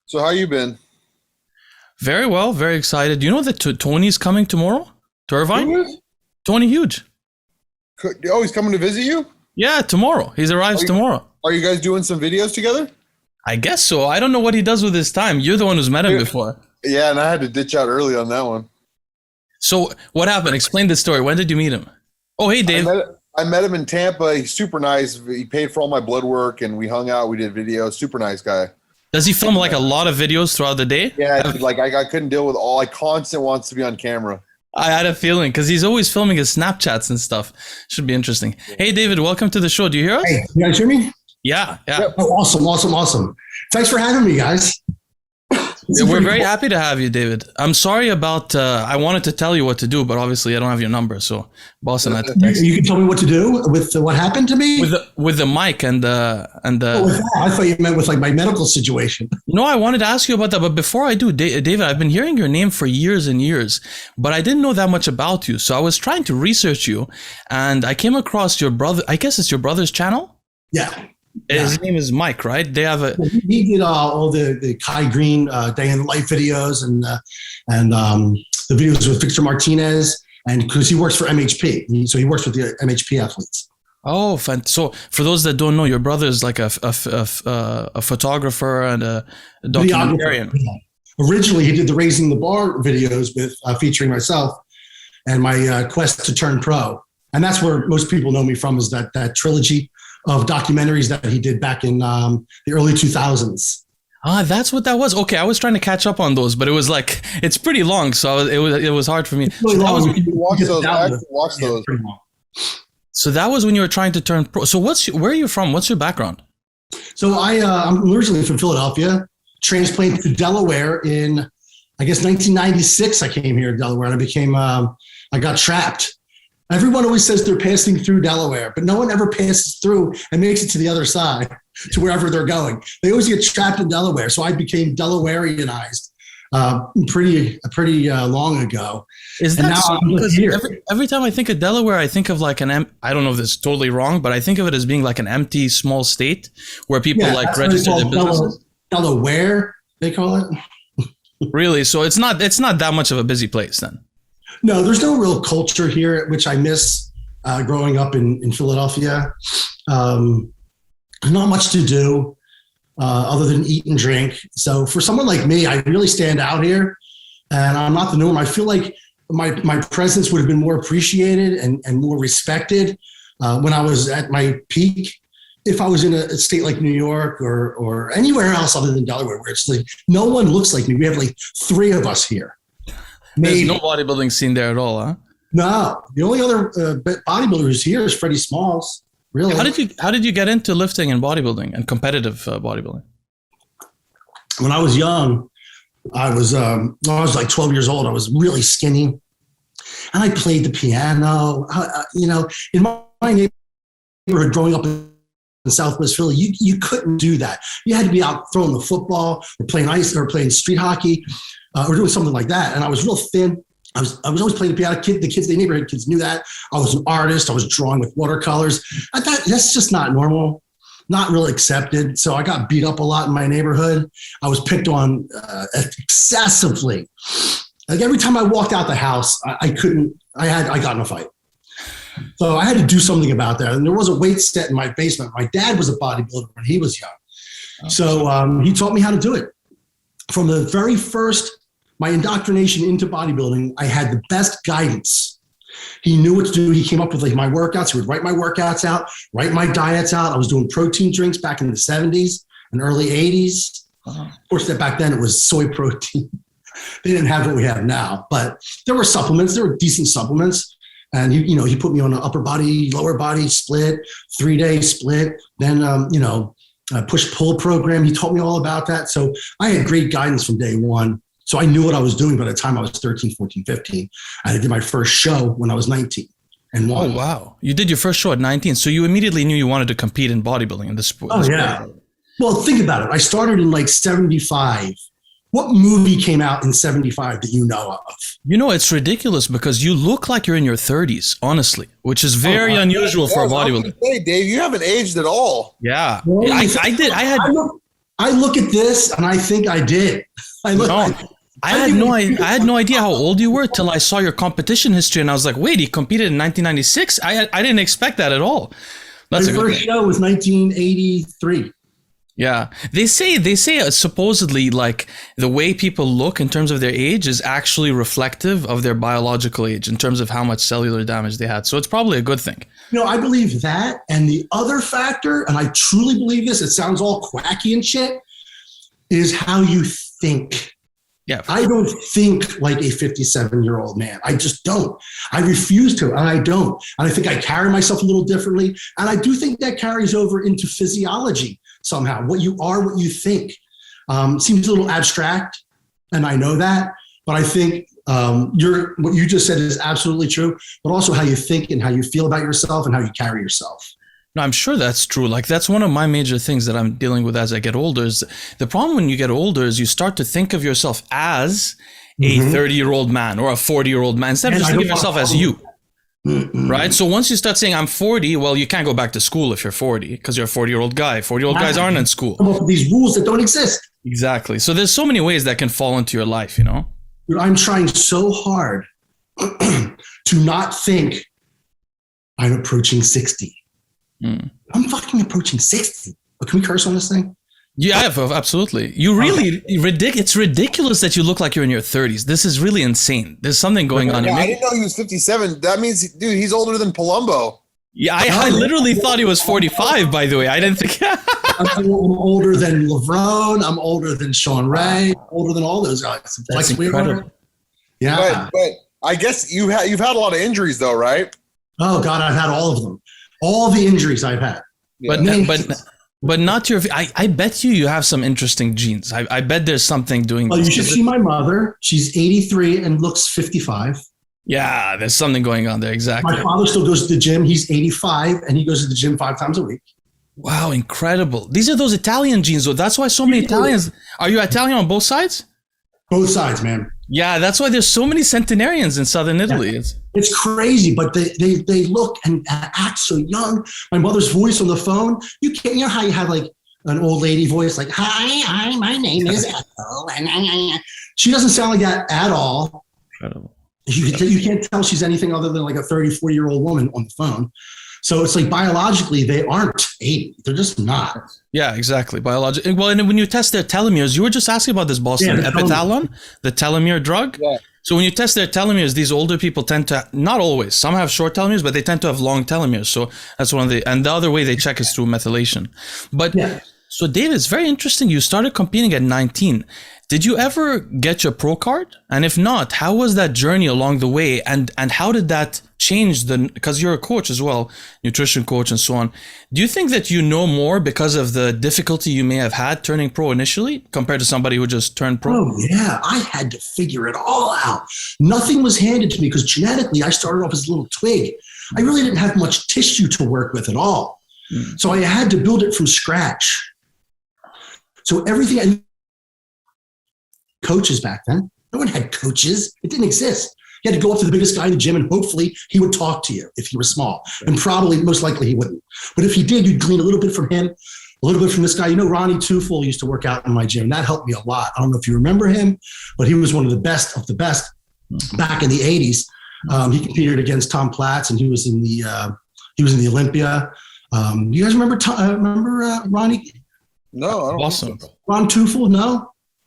So how you been? Very well, very excited. You know that Tony's coming tomorrow to Irvine? Who is? Tony Huge. Oh, he's coming to visit you? Yeah, tomorrow. He arrives tomorrow. Are you guys doing some videos together? I guess so. I don't know what he does with his time. You're the one who's met him before. Yeah, and I had to ditch out early on that one. So what happened? Explain the story. When did you meet him? Oh, hey, Dave. I met him in Tampa. He's super nice. He paid for all my blood work, and we hung out. We did videos. Super nice guy. Does he film like a lot of videos throughout the day? Yeah, like I couldn't deal with all. I constant wants to be on camera. I had a feeling because he's always filming his Snapchats and stuff. Should be interesting. Hey, David, welcome to the show. Do you hear us? Hey, you guys hear me? Yeah. Oh, awesome. Thanks for having me, guys. Yeah, we're very happy to have you, David. I'm sorry about, I wanted to tell you what to do, but obviously I don't have your number. So Bostin, had to text. You can tell me what to do with what happened to me? With the mic and I thought you meant with like my medical situation. No, I wanted to ask you about that. But before I do, David, I've been hearing your name for years and years, but I didn't know that much about you. So I was trying to research you and I came across your brother. I guess it's your brother's channel? Yeah. His name is Mike, right? They have a. He did all the Kai Green day in the life videos and the videos with Victor Martinez, and because he works for MHP, so he works with the MHP athletes. Oh, so for those that don't know, your brother is like a photographer and a documentarian. Yeah. Originally, he did the Raising the Bar videos with featuring myself and my quest to turn pro, and that's where most people know me from, is that trilogy of documentaries that he did back in the early 2000s. Ah, that's what that was. Okay, I was trying to catch up on those, but it was like, it's pretty long, so it was hard for me. Really so long. Watch those. So that was when you were trying to turn pro. So where are you from? What's your background? So I'm originally from Philadelphia, transplanted to Delaware in, I guess, 1996. I came here to Delaware and I got trapped. Everyone always says they're passing through Delaware, but no one ever passes through and makes it to the other side, to wherever they're going. They always get trapped in Delaware. So I became Delawareanized pretty long ago. Is that so? Because every time I think of Delaware, I think of like I don't know if this is totally wrong, but I think of it as being like an empty small state where people register their businesses. Delaware, they call it. Really? So it's not that much of a busy place then? No, there's no real culture here, which I miss growing up in Philadelphia. Not much to do other than eat and drink. So for someone like me, I really stand out here, and I'm not the norm. I feel like my presence would have been more appreciated and more respected when I was at my peak. If I was in a state like New York or anywhere else other than Delaware, where it's like no one looks like me. We have like 3 of us here. There's no bodybuilding scene there at all, huh? No, the only other bodybuilder who's here is Freddie Smalls. Really? How did you get into lifting and bodybuilding and competitive bodybuilding? When I was young, I was like 12 years old. I was really skinny, and I played the piano. In my neighborhood, growing up in Southwest Philly, you couldn't do that. You had to be out throwing the football or playing ice or playing street hockey. Or doing something like that. And I was real thin. I was always playing the piano. The neighborhood kids knew that. I was an artist. I was drawing with watercolors. I thought that's just not normal, not really accepted. So I got beat up a lot in my neighborhood. I was picked on excessively. Like every time I walked out the house, I got in a fight. So I had to do something about that. And there was a weight set in my basement. My dad was a bodybuilder when he was young. So he taught me how to do it. From the very first, my indoctrination into bodybuilding, I had the best guidance. He knew what to do. He came up with like my workouts. He would write my workouts out, write my diets out. I was doing protein drinks back in the 70s and early 80s. Of course, back then it was soy protein. They didn't have what we have now, but there were supplements. There were decent supplements. And he put me on an upper body, lower body split, 3-day split. Then, push-pull program. He taught me all about that. So I had great guidance from day one. So I knew what I was doing by the time I was 13, 14, 15. I did my first show when I was 19 and won. Oh, wow. You did your first show at 19. So you immediately knew you wanted to compete in bodybuilding in the sport. Oh, yeah. Well, think about it. I started in like 75. What movie came out in 75 that you know of? It's ridiculous because you look like you're in your 30s, honestly, which is very unusual for a bodybuilder. Hey, Dave, you haven't aged at all. Yeah. Well, I did. I look at this and I think I did. I had no idea how old you were till I saw your competition history, and I was like, wait, he competed in 1996? I didn't expect that at all. That's my first show was 1983. Yeah, they say supposedly like the way people look in terms of their age is actually reflective of their biological age in terms of how much cellular damage they had. So it's probably a good thing. I believe that. And the other factor, and I truly believe this, it sounds all quacky and shit, is how you think. Yeah, I don't think like a 57-year-old man. I just don't. I refuse to, and I don't. And I think I carry myself a little differently. And I do think that carries over into physiology somehow. What you are, what you think. Seems a little abstract, and I know that. But I think what you just said is absolutely true, but also how you think and how you feel about yourself and how you carry yourself. No, I'm sure that's true. Like that's one of my major things that I'm dealing with as I get older. Is the problem when you get older is you start to think of yourself as a 30-year-old man or a 40-year-old man instead of just thinking of yourself as you. Right? So once you start saying I'm 40, well, you can't go back to school if you're 40 because you're a 40-year-old guy. 40-year-old guys aren't in school. These rules that don't exist. Exactly. So there's so many ways that can fall into your life, Dude, I'm trying so hard to not think I'm approaching 60. I'm fucking approaching 60. Can we curse on this thing? Yeah, absolutely. You really, it's ridiculous that you look like you're in your 30s. This is really insane. There's something going on. Yeah, I didn't know he was 57. That means, dude, he's older than Palumbo. Yeah, I literally thought he was 45, by the way. I didn't think. I'm older than LeBron. I'm older than Sean Ray. Older than all those guys. That's incredible. Yeah. But I guess you've had a lot of injuries, though, right? Oh, God, I've had all of them. All the injuries I've had. But not your. I bet you have some interesting genes. I bet there's something doing. Well, you should see my mother. She's 83 and looks 55. Yeah, there's something going on there. Exactly. My father still goes to the gym. He's 85 and he goes to the gym 5 times a week. Wow, incredible. These are those Italian genes, though. That's why so many Italians. Are you Italian on both sides? Both sides, man. Yeah, that's why there's so many centenarians in southern Italy. Yeah. It's crazy, but they look and act so young. My mother's voice on the phone, you know how you have like an old lady voice, like, hi, my name is Ethel. She doesn't sound like that at all. Incredible. You can't tell she's anything other than like a 30, 40-year-old woman on the phone. So it's like biologically, they aren't 80. They're just not. Yeah, exactly. Biologically. Well, and when you test their telomeres, you were just asking about this, Bostin, Epithalon, the telomere drug. Yeah. So when you test their telomeres, these older people tend to, not always, some have short telomeres, but they tend to have long telomeres. So that's one of and the other way they check is through methylation. But so David, it's very interesting. You started competing at 19. Did you ever get your pro card? And if not, how was that journey along the way? And how did that change because you're a coach as well, nutrition coach and so on. Do you think that you know more because of the difficulty you may have had turning pro initially compared to somebody who just turned pro? Oh yeah, I had to figure it all out. Nothing was handed to me because genetically I started off as a little twig. I really didn't have much tissue to work with at all. So I had to build it from scratch. So everything coaches back then. No one had coaches. It didn't exist. You had to go up to the biggest guy in the gym and hopefully he would talk to you if you were small. And probably, most likely he wouldn't. But if he did, you'd glean a little bit from him, a little bit from this guy. You know, Ronnie Teufel used to work out in my gym. That helped me a lot. I don't know if you remember him, but he was one of the best back in the 80s. He competed against Tom Platz and he was in the Olympia. You guys remember Ronnie? No, I don't. Awesome. Ron Teufel?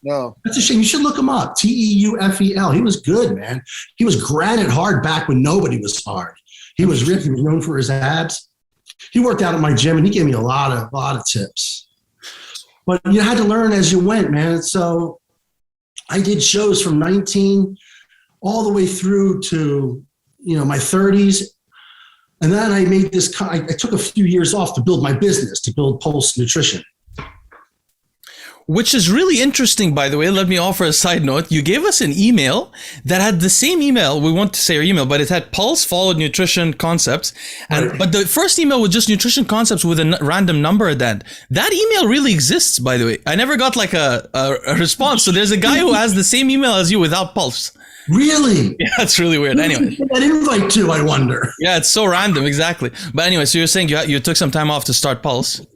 No, that's a shame. You should look him up. Teufel. He was good, man. He was granite hard back when nobody was hard. He was ripped. He was known for his abs. He worked out at my gym and he gave me a lot of tips. But you had to learn as you went, man. So I did shows from 19 all the way through to, my 30s. And then I made this, I took a few years off to build my business, to build Pulse Nutrition. Which is really interesting, by the way. Let me offer a side note. You gave us an email that had the same email. We want to say our email, but it had Pulse followed Nutrition Concepts. But the first email was just Nutrition Concepts with a random number at the end. That email really exists, by the way. I never got like a response. So there's a guy who has the same email as you without Pulse. Really? Yeah, that's really weird. Anyway. That invite to, I wonder. Yeah, it's so random. Exactly. But anyway, so you're saying you took some time off to start Pulse.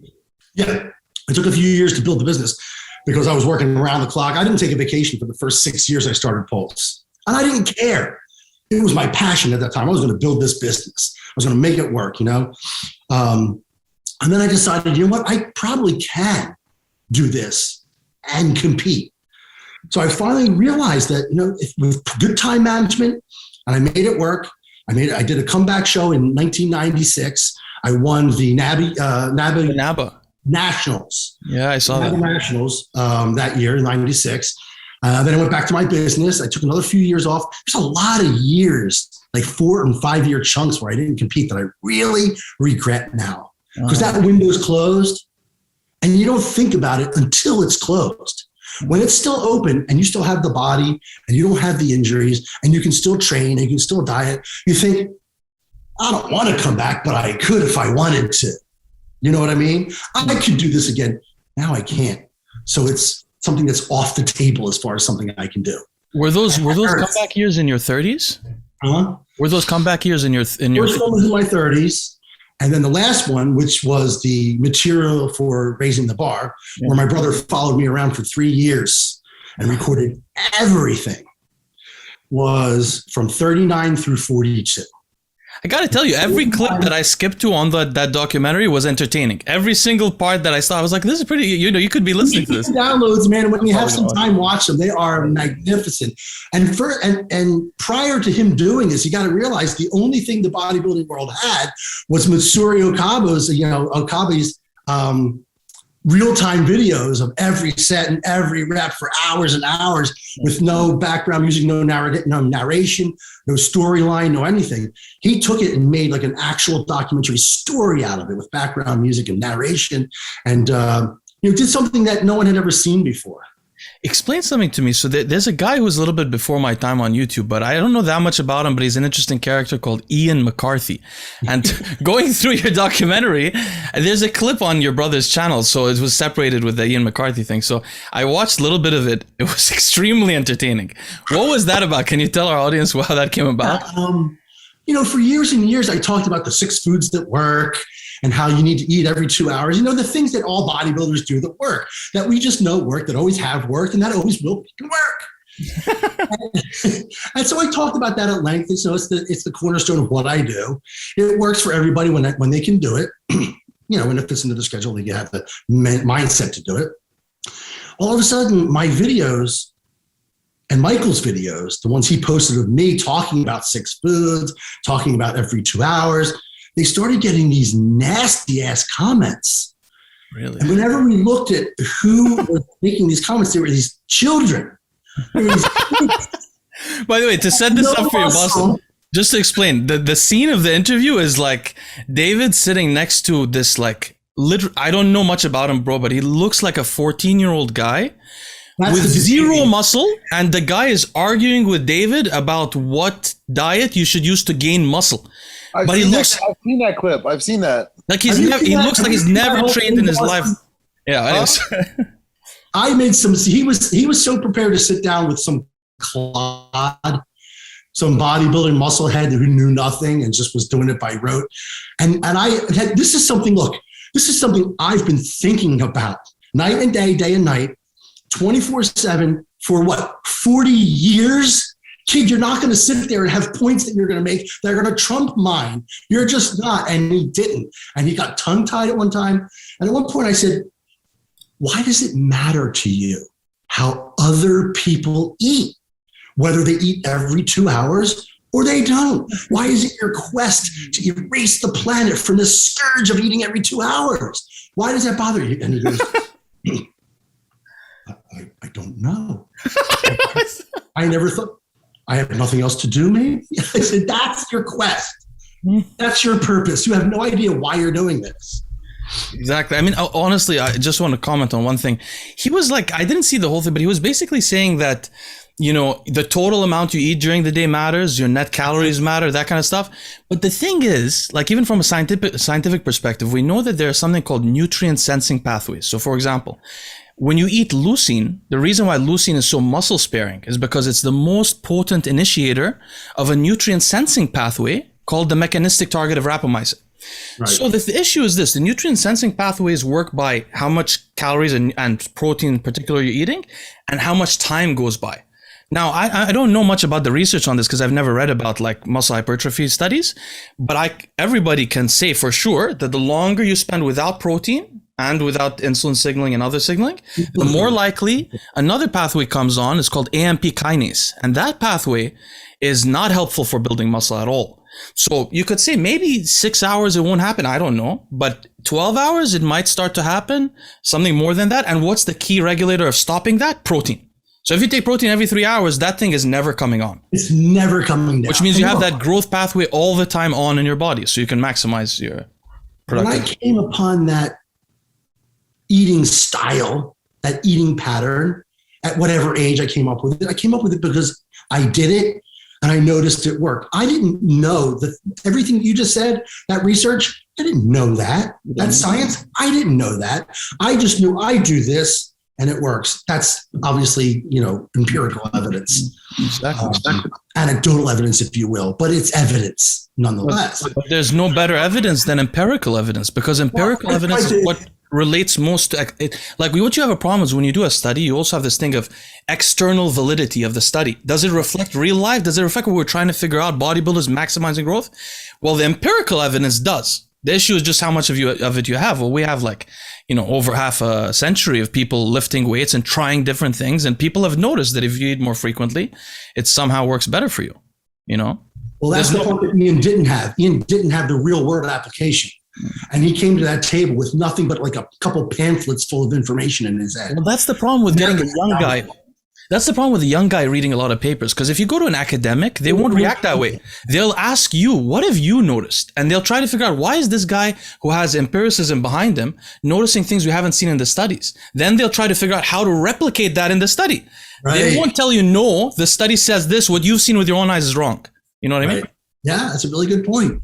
Yeah. It took a few years to build the business because I was working around the clock. I didn't take a vacation for the first 6 years I started Pulse. And I didn't care. It was my passion at that time. I was going to build this business. I was going to make it work, And then I decided, what? I probably can do this and compete. So I finally realized that, with good time management, and I made it work. I did a comeback show in 1996. I won the NABA Nationals. Yeah, I saw that. Nationals that year in 96. Then I went back to my business. I took another few years off. There's a lot of years, like 4 and 5 year chunks where I didn't compete that I really regret now. Because that window's closed and you don't think about it until it's closed. When it's still open and you still have the body and you don't have the injuries and you can still train and you can still diet, you think, I don't want to come back, but I could if I wanted to. You know what I mean? I could do this again. Now I can't. So it's something that's off the table as far as something I can do. Were those comeback years in your 30s? Huh? Were those comeback years in your First one was in my 30s. And then the last one, which was the material for raising the bar, where my brother followed me around for 3 years and recorded everything, was from 39 through 42. I got to tell you, every clip that I skipped to on that documentary was entertaining. Every single part that I saw, I was like, this is pretty, you could be listening to this. Downloads, man. When you have some time, watch them. They are magnificent. And prior to him doing this, you got to realize the only thing the bodybuilding world had was Matsuri Okabe's real-time videos of every set and every rep for hours and hours with no background music, no narration, no storyline, no anything. He took it and made like an actual documentary story out of it with background music and narration, and did something that no one had ever seen before. Explain something to me. So there's a guy who's a little bit before my time on YouTube, but I don't know that much about him, but he's an interesting character called Ian McCarthy. And going through your documentary, there's a clip on your brother's channel. So it was separated with the Ian McCarthy thing. So I watched a little bit of it. It was extremely entertaining. What was that about? Can you tell our audience how that came about? For years and years, I talked about the 6 foods that work and how you need to eat every 2 hours. The things that all bodybuilders do that work, that we just know work, that always have worked, and that always will work. And so I talked about that at length. And so it's the cornerstone of what I do. It works for everybody when they can do it. When it fits into the schedule, they have the mindset to do it. All of a sudden, my videos and Michael's videos, the ones he posted of me talking about 6 foods, talking about every 2 hours, they started getting these nasty ass comments. Really? And whenever we looked at who was making these comments, there were these children. By the way, to set this up for you, Bostin, just to explain, the scene of the interview is like David sitting next to this I don't know much about him, bro, but he looks like a 14-year-old guy with zero muscle, and the guy is arguing with David about what diet you should use to gain muscle. I've seen that clip. I've seen that. Like he looks like he's never trained in his life. Yeah, I made some. He was so prepared to sit down with some clod, some bodybuilding musclehead who knew nothing and just was doing it by rote. And this is something I've been thinking about night and day and night, 24/7 for 40 years. Kid, you're not going to sit there and have points that you're going to make that are going to trump mine. You're just not. And he didn't. And he got tongue-tied at one time. And at one point I said, why does it matter to you how other people eat, whether they eat every 2 hours or they don't? Why is it your quest to erase the planet from the scourge of eating every 2 hours? Why does that bother you? And he goes, I don't know. I never thought. I have nothing else to do, maybe? I said, that's your quest. That's your purpose. You have no idea why you're doing this. Exactly. I mean, honestly, I just want to comment on one thing. He was like, I didn't see the whole thing, but he was basically saying that, the total amount you eat during the day matters, your net calories matter, that kind of stuff. But the thing is, even from a scientific perspective, we know that there's something called nutrient sensing pathways. So for example, when you eat leucine, the reason why leucine is so muscle sparing is because it's the most potent initiator of a nutrient sensing pathway called the mechanistic target of rapamycin. Right. So the issue is this: the nutrient sensing pathways work by how much calories and protein in particular you're eating, and how much time goes by. Now, I don't know much about the research on this because I've never read about like muscle hypertrophy studies, but everybody can say for sure that the longer you spend without protein and without insulin signaling and other signaling, the more likely another pathway comes on. It's called AMP kinase, and that pathway is not helpful for building muscle at all. So you could say maybe 6 hours it won't happen. I don't know, but 12 hours it might start to happen. Something more than that. And what's the key regulator of stopping that? Protein. So if you take protein every 3 hours, that thing is never coming on. It's never coming down. Which means you have that growth pathway all the time on in your body, so you can maximize your productivity. When I came upon that eating style, that eating pattern, at whatever age I came up with it because I did it and I noticed it worked. I didn't know that everything you just said, that research, I didn't know that. That science, I didn't know that. I just knew I do this and it works. That's obviously, empirical evidence. Exactly. Anecdotal evidence, if you will, but it's evidence nonetheless. But there's no better evidence than empirical evidence, because empirical evidence is what relates most to it. Like what you have a problem is when you do a study, you also have this thing of external validity of the study. Does it reflect real life? Does it reflect what we're trying to figure out, bodybuilders maximizing growth? Well, the empirical evidence does. The issue is just how much of it you have. Well, we have over half a century of people lifting weights and trying different things, and people have noticed that if you eat more frequently, it somehow works better for you. Well, that's the point that Ian didn't have. Ian didn't have the real world application. And he came to that table with nothing but like a couple pamphlets full of information in his head. Well, that's the problem with getting a young guy. That's the problem with a young guy reading a lot of papers. Because if you go to an academic, they won't react that way. They'll ask you, what have you noticed? And they'll try to figure out, why is this guy who has empiricism behind him noticing things we haven't seen in the studies? Then they'll try to figure out how to replicate that in the study. Right. They won't tell you, no, the study says this, what you've seen with your own eyes is wrong. You know what I mean? Yeah, that's a really good point.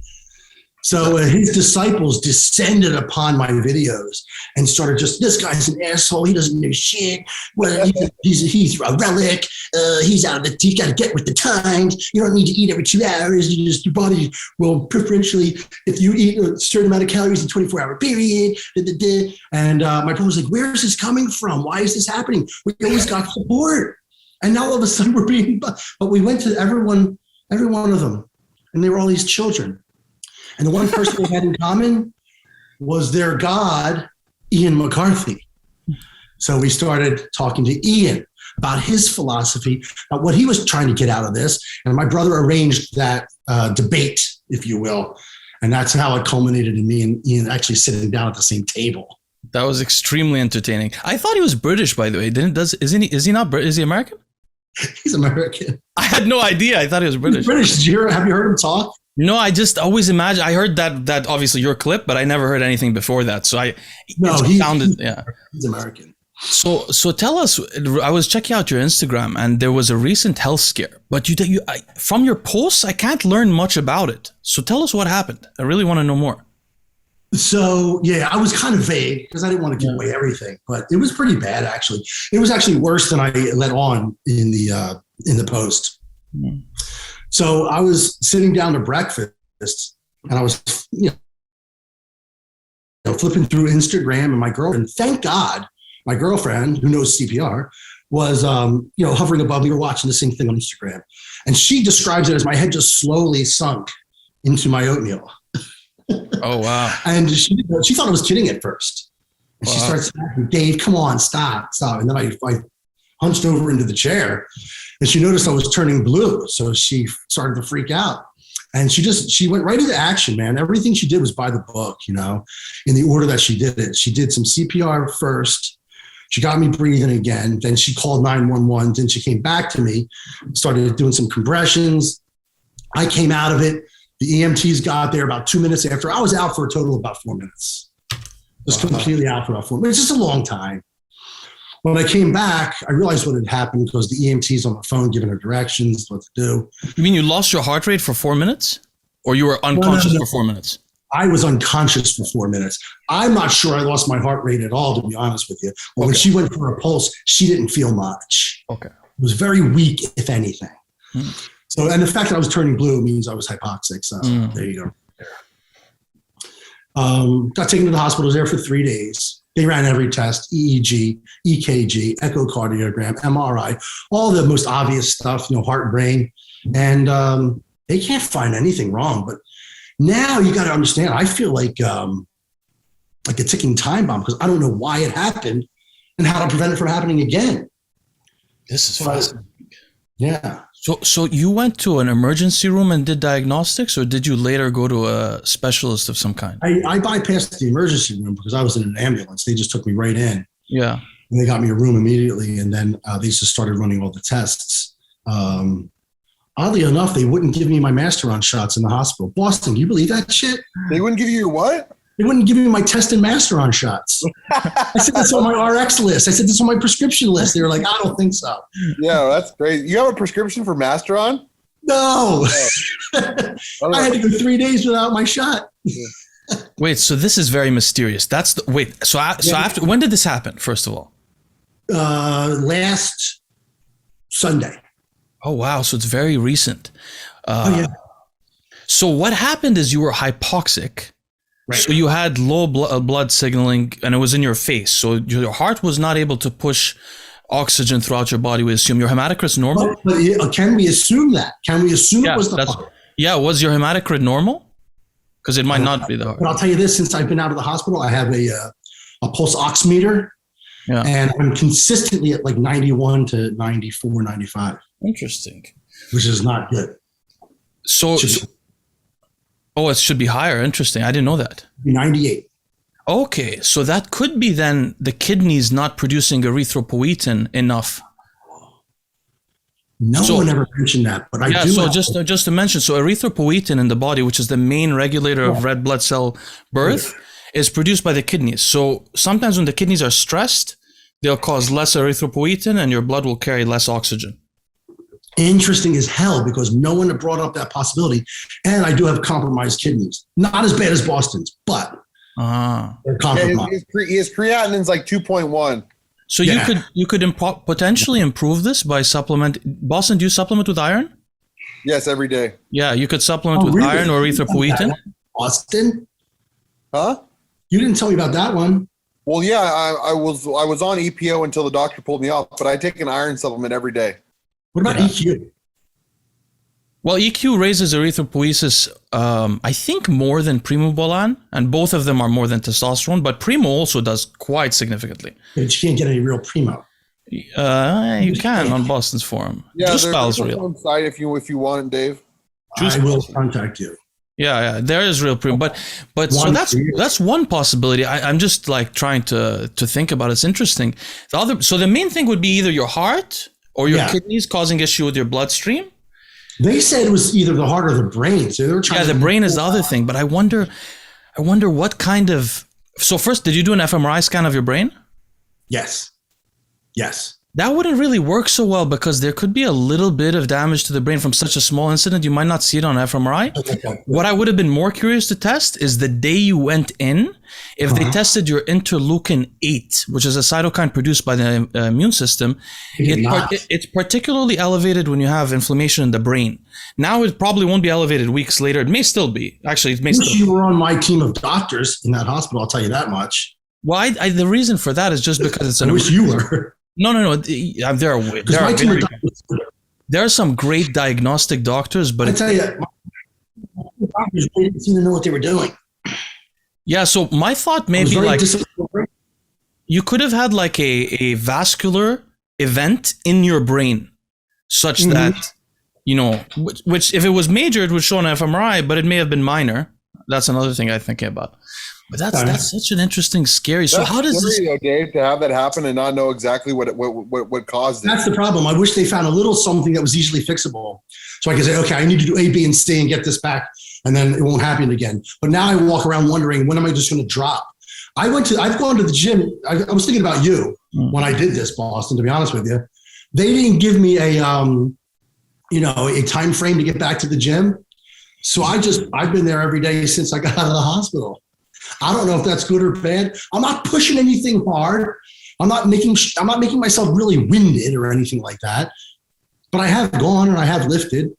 So his disciples descended upon my videos and started this guy's an asshole. He doesn't know shit. Well, he's a relic. He's out of the, you got to get with the times. You don't need to eat every 2 hours. Your body will preferentially, if you eat a certain amount of calories in a 24-hour period. And my brother was like, where is this coming from? Why is this happening? We always got support. And now all of a sudden but we went to every one of them, and they were all these children. And the one person they had in common was their God, Ian McCARTHY. So we started talking to Ian about his philosophy, about what he was trying to get out of this. And my brother arranged that debate, if you will. And that's how it culminated in me and Ian actually sitting down at the same table. That was extremely entertaining. I thought he was British, by the way. Is he not British? Is he American? He's American. I had no idea. I thought he was British. He's British. Have you heard him talk? No, I just always imagine. I heard that obviously your clip, but I never heard anything before that. So he's American. So tell us. I was checking out your Instagram, and there was a recent health scare. But from your posts, I can't learn much about it. So tell us what happened. I really want to know more. So yeah, I was kind of vague because I didn't want to give away everything, but it was pretty bad actually. It was actually worse than I let on in the post. Mm. So I was sitting down to breakfast and I was, flipping through Instagram, and my girlfriend, thank God, my girlfriend who knows CPR was, hovering above me. We were watching the same thing on Instagram, and she describes it as my head just slowly sunk into my oatmeal. Oh, wow. And she thought I was kidding at first. And she starts saying, Dave, come on, stop. And then I hunched over into the chair, and she noticed I was turning blue. So she started to freak out. And she went right into action, man. Everything she did was by the book, in the order that she did it. She did some CPR first. She got me breathing again. Then she called 911. Then she came back to me, started doing some compressions. I came out of it. The EMTs got there about 2 minutes after. I was out for a total of about 4 minutes. Just completely out for about 4 minutes. It's just a long time. When I came back, I realized what had happened because the EMT's on the phone giving her directions, what to do. You mean you lost your heart rate for 4 minutes? Or you were unconscious for 4 minutes? I was unconscious for 4 minutes. I'm not sure I lost my heart rate at all, to be honest with you. But when she went for a pulse, she didn't feel much. Okay. It was very weak, if anything. So, and the fact that I was turning blue means I was hypoxic. So there you go. Got taken to the hospital. Was there for 3 days. They ran every test: EEG, EKG, echocardiogram, MRI, all the most obvious stuff, heart, brain, and they can't find anything wrong. But now you got to understand, I feel like a ticking time bomb because I don't know why it happened and how to prevent it from happening again. This is fascinating. Yeah. So you went to an emergency room and did diagnostics, or did you later go to a specialist of some kind? I bypassed the emergency room because I was in an ambulance. They just took me right in. Yeah. And they got me a room immediately, and then they just started running all the tests. Oddly enough, they wouldn't give me my Masteron shots in the hospital. Boston, do you believe that shit? They wouldn't give you your what? They wouldn't give me my test and Masteron shots. I said this on my RX list. I said this on my prescription list. They were like, I don't think so. Yeah, that's crazy. You have a prescription for Masteron? No. I had to go 3 days without my shot. Wait, so this is very mysterious. So after, when did this happen, first of all? Last Sunday. Oh, wow. So it's very recent. Yeah. So what happened is you were hypoxic. Right. So you had low blood signaling, and it was in your face. So your heart was not able to push oxygen throughout your body. We assume your hematocrit's normal. But can we assume that? Can we assume it was the heart? Yeah, was your hematocrit normal? Because it might not be the heart. But I'll tell you this: since I've been out of the hospital, I have a pulse oximeter, and I'm consistently at like 91 to 94, 95. Interesting. Which is not good. Oh, it should be higher. Interesting. I didn't know that. 98. Okay, so that could be then the kidneys not producing erythropoietin enough. No one ever mentioned that, but I do. Yeah, so just to mention, so erythropoietin in the body, which is the main regulator of red blood cell birth, is produced by the kidneys. So sometimes when the kidneys are stressed, they'll cause less erythropoietin and your blood will carry less oxygen. Interesting as hell, because no one had brought up that possibility. And I do have compromised kidneys. Not as bad as Boston's, but they're compromised. His creatinine's like 2.1. So you could potentially improve this by Boston, do you supplement with iron? Yes, every day. Yeah, you could supplement with iron or erythropoietin. Boston? Huh? You didn't tell me about that one. Well, yeah, I was on EPO until the doctor pulled me off, but I take an iron supplement every day. What about EQ? Well, EQ raises erythropoiesis, I think, more than primobolan, and both of them are more than testosterone, but primo also does quite significantly. But you can't get any real primo. You can on Boston's forum. Yeah, Juice Pal's real. Site if you want it, Dave. I will contact you. Yeah, there is real primo, but so that's one possibility. I'm just like trying to think about it. It's interesting. So the main thing would be either your heart or your kidneys causing issue with your bloodstream. They said it was either the heart or the brain. So they were trying. Yeah, the brain is the other thing. But I wonder what kind of. So first, did you do an fMRI scan of your brain? Yes. That wouldn't really work so well because there could be a little bit of damage to the brain from such a small incident. You might not see it on fMRI. Okay. What I would have been more curious to test is the day you went in, if they tested your Interleukin 8, which is a cytokine produced by the immune system. It's particularly elevated when you have inflammation in the brain. Now it probably won't be elevated weeks later. It may still be. Actually, it may still be. You were on my team of doctors in that hospital, I'll tell you that much. Well, the reason for that is just because it's an... I wish you were. No. There are some great diagnostic doctors, but I tell you, my doctors didn't seem to know what they were doing. Yeah, so my thought maybe like you could have had like a vascular event in your brain, such that which if it was major, it would show on fMRI, but it may have been minor. That's another thing I'm thinking about. But that's such an interesting, scary. So how does this, Dave, to have that happen and not know exactly what caused it? That's the problem. I wish they found a little something that was easily fixable, so I could say, okay, I need to do A, B, and C and get this back, and then it won't happen again. But now I walk around wondering, when am I just going to drop? I've gone to the gym. I was thinking about you when I did this, Boston. To be honest with you, they didn't give me a time frame to get back to the gym, so I've been there every day since I got out of the hospital. I don't know if that's good or bad. I'm not pushing anything hard. I'm not making myself really winded or anything like that. But I have gone and I have lifted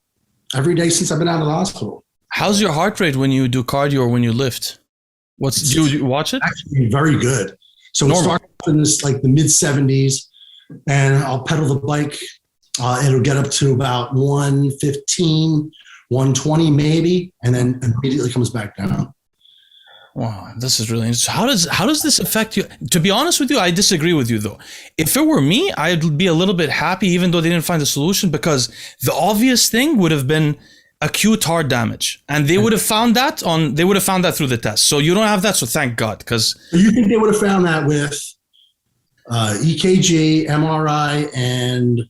every day since I've been out of the hospital. How's your heart rate when you do cardio or when you lift? Do you watch it? Actually very good. So it Normal. starts in this like the mid 70s, and I'll pedal the bike. It'll get up to about 115, 120 maybe, and then immediately comes back down. Wow, this is really interesting. How does this affect you? To be honest with you, I disagree with you though. If it were me, I'd be a little bit happy, even though they didn't find a solution, because the obvious thing would have been acute heart damage, and they would have found that through the test. So you don't have that, so thank God. Because you think they would have found that with EKG, MRI, and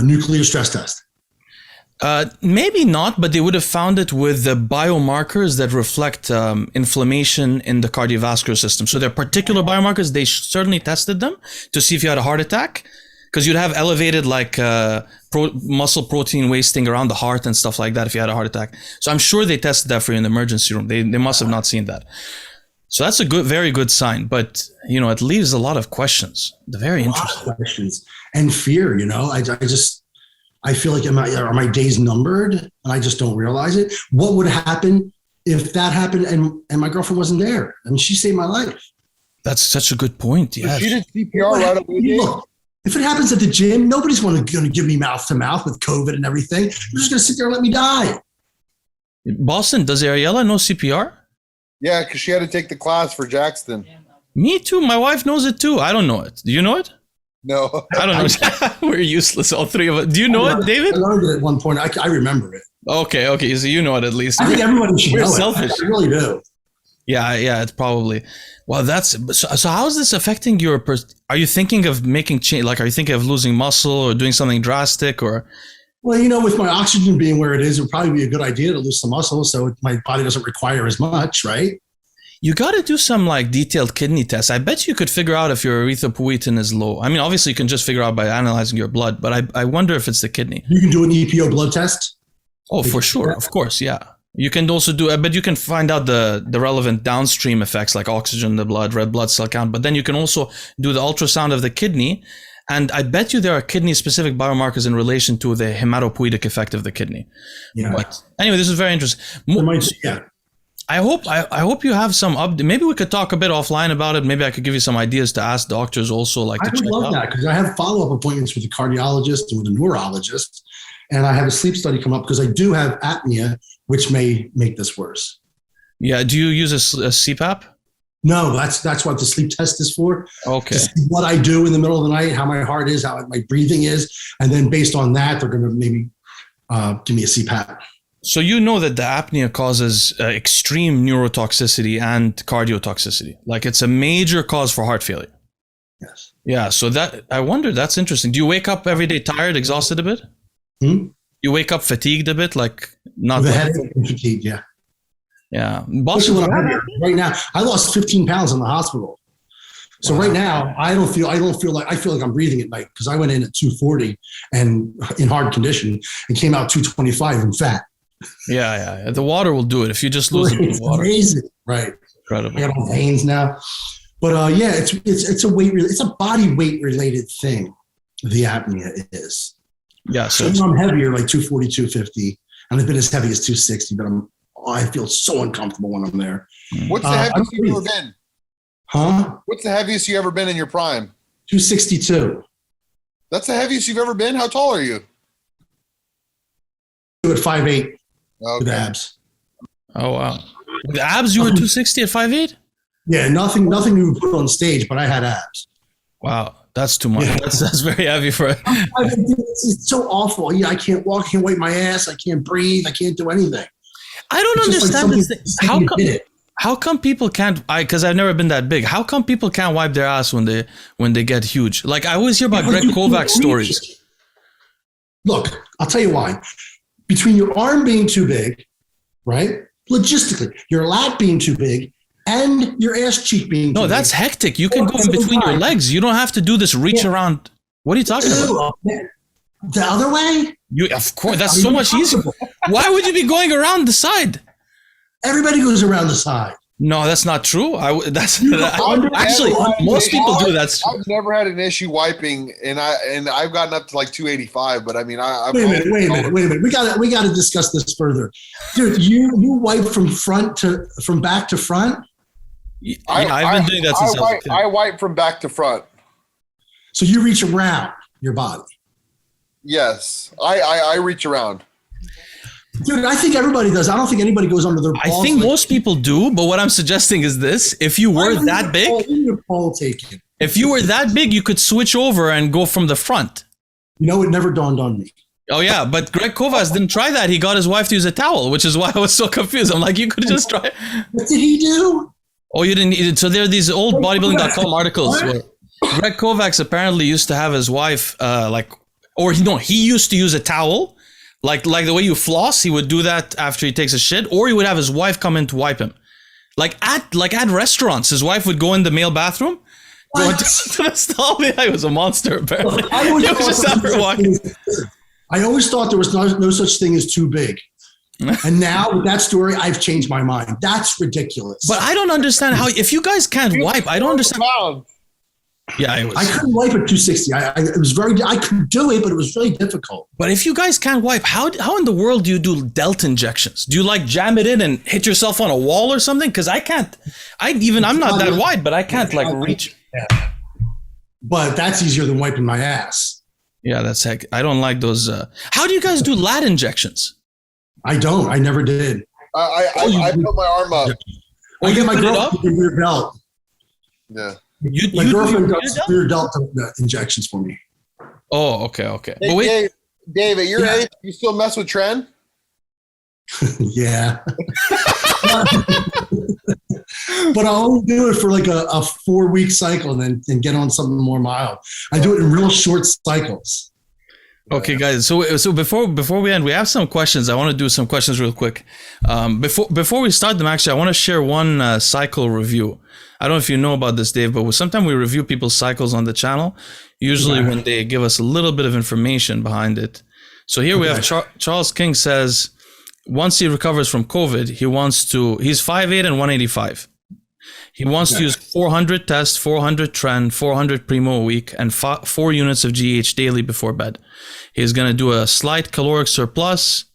nuclear stress test? Maybe not, but they would have found it with the biomarkers that reflect inflammation in the cardiovascular system. So there are particular biomarkers. They certainly tested them to see if you had a heart attack, because you'd have elevated like muscle protein wasting around the heart and stuff like that if you had a heart attack. So I'm sure they tested that for you in the emergency room. They must have not seen that. So that's a very good sign. But it leaves a lot of questions. Very interesting questions and fear. I feel like are my days numbered, and I just don't realize it. What would happen if that happened and my girlfriend wasn't there? I mean, she saved my life. That's such a good point. Yeah, she did CPR right away. Look, if it happens at the gym, nobody's going to give me mouth to mouth with COVID and everything. They're just going to sit there and let me die. Boston, does Ariella know CPR? Yeah, because she had to take the class for Jackson. Me too. My wife knows it too. I don't know it. Do you know it? No. I don't know. We're useless, all three of us. Do you know it, David? I learned it at one point. I remember it. Okay. So you know it at least. I think everybody should know selfish. it. I really do. Yeah, it's probably. Well, so how is this affecting your, are you thinking of making change? Like, are you thinking of losing muscle or doing something drastic or? Well, with my oxygen being where it is, it would probably be a good idea to lose some muscle so my body doesn't require as much, right? You got to do some like detailed kidney tests. I bet you could figure out if your erythropoietin is low. I mean, obviously you can just figure out by analyzing your blood, but I wonder if it's the kidney. You can do an EPO blood test? Oh, for sure. Of course. Yeah. You can also but you can find out the relevant downstream effects like oxygen in the blood, red blood cell count, but then you can also do the ultrasound of the kidney. And I bet you there are kidney-specific biomarkers in relation to the hematopoietic effect of the kidney. Yeah. But anyway, this is very interesting. Yeah. I hope you have some update. Maybe we could talk a bit offline about it. Maybe I could give you some ideas to ask doctors also. I would love that, because I have follow-up appointments with a cardiologist and with a neurologist, and I have a sleep study come up because I do have apnea, which may make this worse. Yeah. Do you use a CPAP? No, that's what the sleep test is for. Okay. To see what I do in the middle of the night, how my heart is, how my breathing is, and then based on that, they're going to maybe give me a CPAP. So you know that the apnea causes extreme neurotoxicity and cardiotoxicity. Like it's a major cause for heart failure. Yes. Yeah. So I wonder, that's interesting. Do you wake up every day tired, exhausted a bit? You wake up fatigued a bit, like not with a headache and fatigue. Yeah. Yeah. Right now, I lost 15 pounds in the hospital. So right now, I feel like I'm breathing at night, because I went in at 240 and in hard condition and came out 225 and fat. Yeah. The water will do it if you just lose a bit of water. Amazing, right? Incredible. I got all veins now, but it's a body weight related thing. The apnea is. Yeah. So I'm heavier, like 240, 250, and I've been as heavy as 260, but I feel so uncomfortable when I'm there. What's the heaviest you've ever been? Huh? What's the heaviest you ever been in your prime? 262. That's the heaviest you've ever been? How tall are you? At 5'8". Okay. With abs. Oh, wow. With abs, you were 260 at 5'8"? Yeah, nothing you would put on stage, but I had abs. Wow, that's too much. Yeah. That's very heavy for it. It's so awful. Yeah, I can't walk, I can't wipe my ass, I can't breathe, I can't do anything. I don't understand this thing. How come people can't? Because I've never been that big. How come people can't wipe their ass when they get huge? Like I always hear about Greg Kovacs stories. Look, I'll tell you why. Between your arm being too big, right? Logistically, your lat being too big, and your ass cheek being too big. No, that's hectic. You can go in between your legs. You don't have to do this reach around. What are you talking about? The other way? Of course, that's so much easier. Why would you be going around the side? Everybody goes around the side. No, that's not true. Actually, most people do that. I've never had an issue wiping, and I've gotten up to like 285. But I mean, wait a minute. We got to discuss this further, dude. You wipe from back to front. Yeah, I've been doing that since I was a kid. I wipe from back to front. So you reach around your body. Yes, I reach around. Dude, I think everybody does. I don't think anybody goes under their balls. I think most people do, but what I'm suggesting is this. If you were that big, if you were that big, you could switch over and go from the front. You know, it never dawned on me. Oh, yeah, but Greg Kovas didn't try that. He got his wife to use a towel, which is why I was so confused. I'm like, you could just try it. What did he do? Oh, you didn't. So there are these old bodybuilding.com articles where Greg Kovacs apparently used to have his wife, he used to use a towel. Like the way you floss, he would do that after he takes a shit, or he would have his wife come in to wipe him. Like at restaurants, his wife would go in the male bathroom, go into the stall. Yeah, he was a monster, apparently. I always thought there was no such thing as too big. And now with that story, I've changed my mind. That's ridiculous. But I don't understand how, if you guys can't wipe, I don't understand. Yeah, I couldn't wipe at 260. I could do it, but it was really difficult. But if you guys can't wipe, how in the world do you do delta injections? Do you like jam it in and hit yourself on a wall or something? Because I can't. I'm not that wide, but I can't reach. Yeah. But that's easier than wiping my ass. Yeah, that's heck. I don't like those. How do you guys do lat injections? I don't. I never did. I put my arm up. I get my girlfriend to rear delt. Yeah. My girlfriend does rear delt injections for me. Oh, okay. Hey, but wait, Dave, at your age, you still mess with Tren? Yeah. But I'll only do it for like a 4-week cycle and then get on something more mild. I do it in real short cycles. Okay, guys. So before we end, we have some questions. I want to do some questions real quick. Before we start them, actually, I want to share one cycle review. I don't know if you know about this, Dave, but sometimes we review people's cycles on the channel, usually when they give us a little bit of information behind it. So here we have Charles King says, once he recovers from COVID, he's 5'8" and 185. He wants to use 400 test, 400 Tren, 400 Primo a week, and 4 units of GH daily before bed. He's going to do a slight caloric surplus.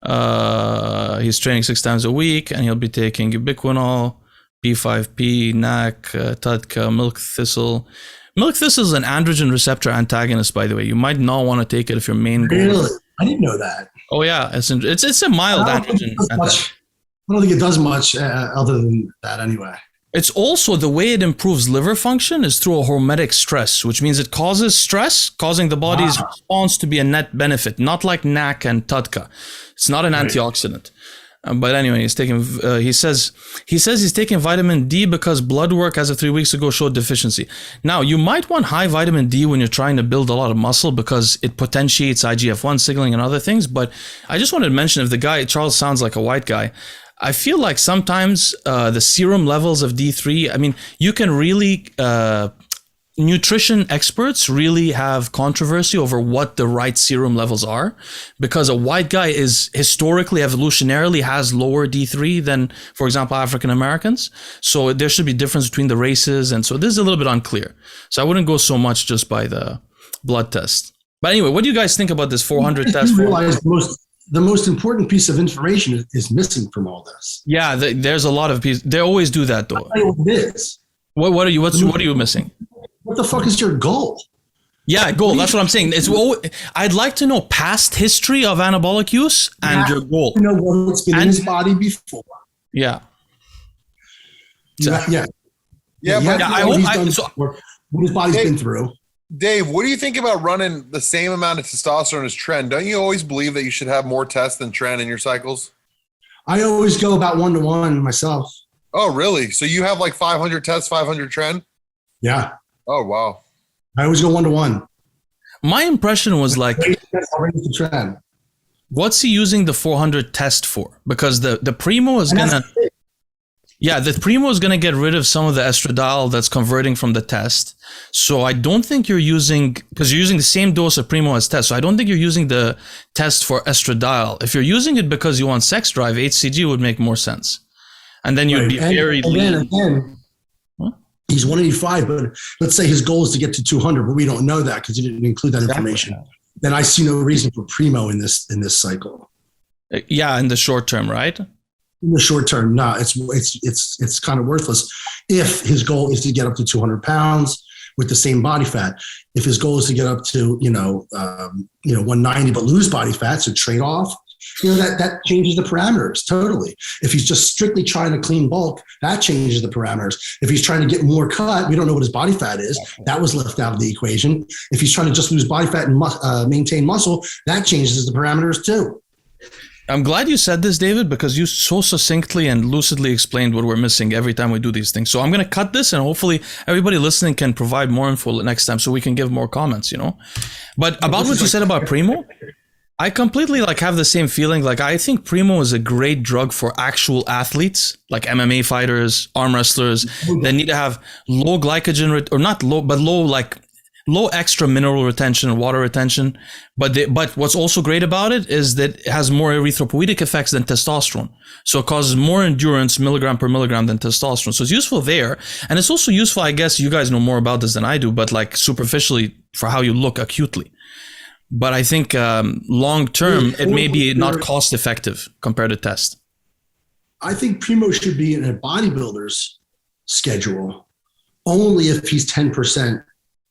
He's training 6 times a week, and he'll be taking ubiquinol, P5P, NAC, Tudka, milk thistle. Milk thistle is an androgen receptor antagonist, by the way. You might not want to take it if your main goal. Really? I didn't know that. Oh yeah, it's a mild androgen. I don't think it does much other than that anyway. It's also the way it improves liver function is through a hormetic stress, which means it causes stress, causing the body's response to be a net benefit, not like NAC and Tudka. It's not an antioxidant. But anyway, he says he's taking vitamin D because blood work as of 3 weeks ago showed deficiency. Now, you might want high vitamin D when you're trying to build a lot of muscle because it potentiates IGF-1 signaling and other things. But I just wanted to mention, if the guy, Charles sounds like a white guy, I feel like sometimes the serum levels of D3, I mean, you can really... nutrition experts really have controversy over what the right serum levels are, because a white guy is historically, evolutionarily has lower D3 than, for example, African Americans. So there should be difference between the races. And so this is a little bit unclear. So I wouldn't go so much just by the blood test. But anyway, what do you guys think about this 400 test? You realize the most important piece of information is missing from all this. Yeah, there's a lot of pieces. They always do that though. It is. What are you missing? What the fuck is your goal? Yeah, goal. That's what I'm saying. I'd like to know past history of anabolic use and your goal. You know what's been in his body before. Yeah. Yeah. I hope what his body's been through. Dave, what do you think about running the same amount of testosterone as Tren? Don't you always believe that you should have more tests than Tren in your cycles? I always go about 1-to-1 myself. Oh, really? So you have like 500 tests, 500 Tren? Yeah. Oh, wow. I always go 1-to-1. My impression was like, what's he using the 400 test for? Because the Primo is going to... Yeah, the Primo is going to get rid of some of the estradiol that's converting from the test. So I don't think you're using... Because you're using the same dose of Primo as test. So I don't think you're using the test for estradiol. If you're using it because you want sex drive, HCG would make more sense. And then you'd be very lean. He's 185, but let's say his goal is to get to 200, but we don't know that because he didn't include that information. Then I see no reason for Primo in this cycle. Yeah, in the short term, right? In the short term, no, it's kind of worthless. If his goal is to get up to 200 pounds with the same body fat, if his goal is to get up to 190 but lose body fat, so trade off, that changes the parameters totally. If he's just strictly trying to clean bulk, that changes the parameters. If he's trying to get more cut, we don't know what his body fat is. That was left out of the equation. If he's trying to just lose body fat and maintain muscle, that changes the parameters too. I'm glad you said this, David, because you so succinctly and lucidly explained what we're missing every time we do these things. So I'm going to cut this, and hopefully everybody listening can provide more info next time so we can give more comments, But about what you said about Primo, I completely have the same feeling. I think Primo is a great drug for actual athletes, like MMA fighters, arm wrestlers, that need to have low glycogen, or not low, but low extra mineral retention and water retention. But what's also great about it is that it has more erythropoietic effects than testosterone. So it causes more endurance milligram per milligram than testosterone. So it's useful there. And it's also useful, I guess you guys know more about this than I do, but superficially for how you look acutely. But I think long term, it may be not cost effective compared to test. I think Primo should be in a bodybuilder's schedule only if he's 10%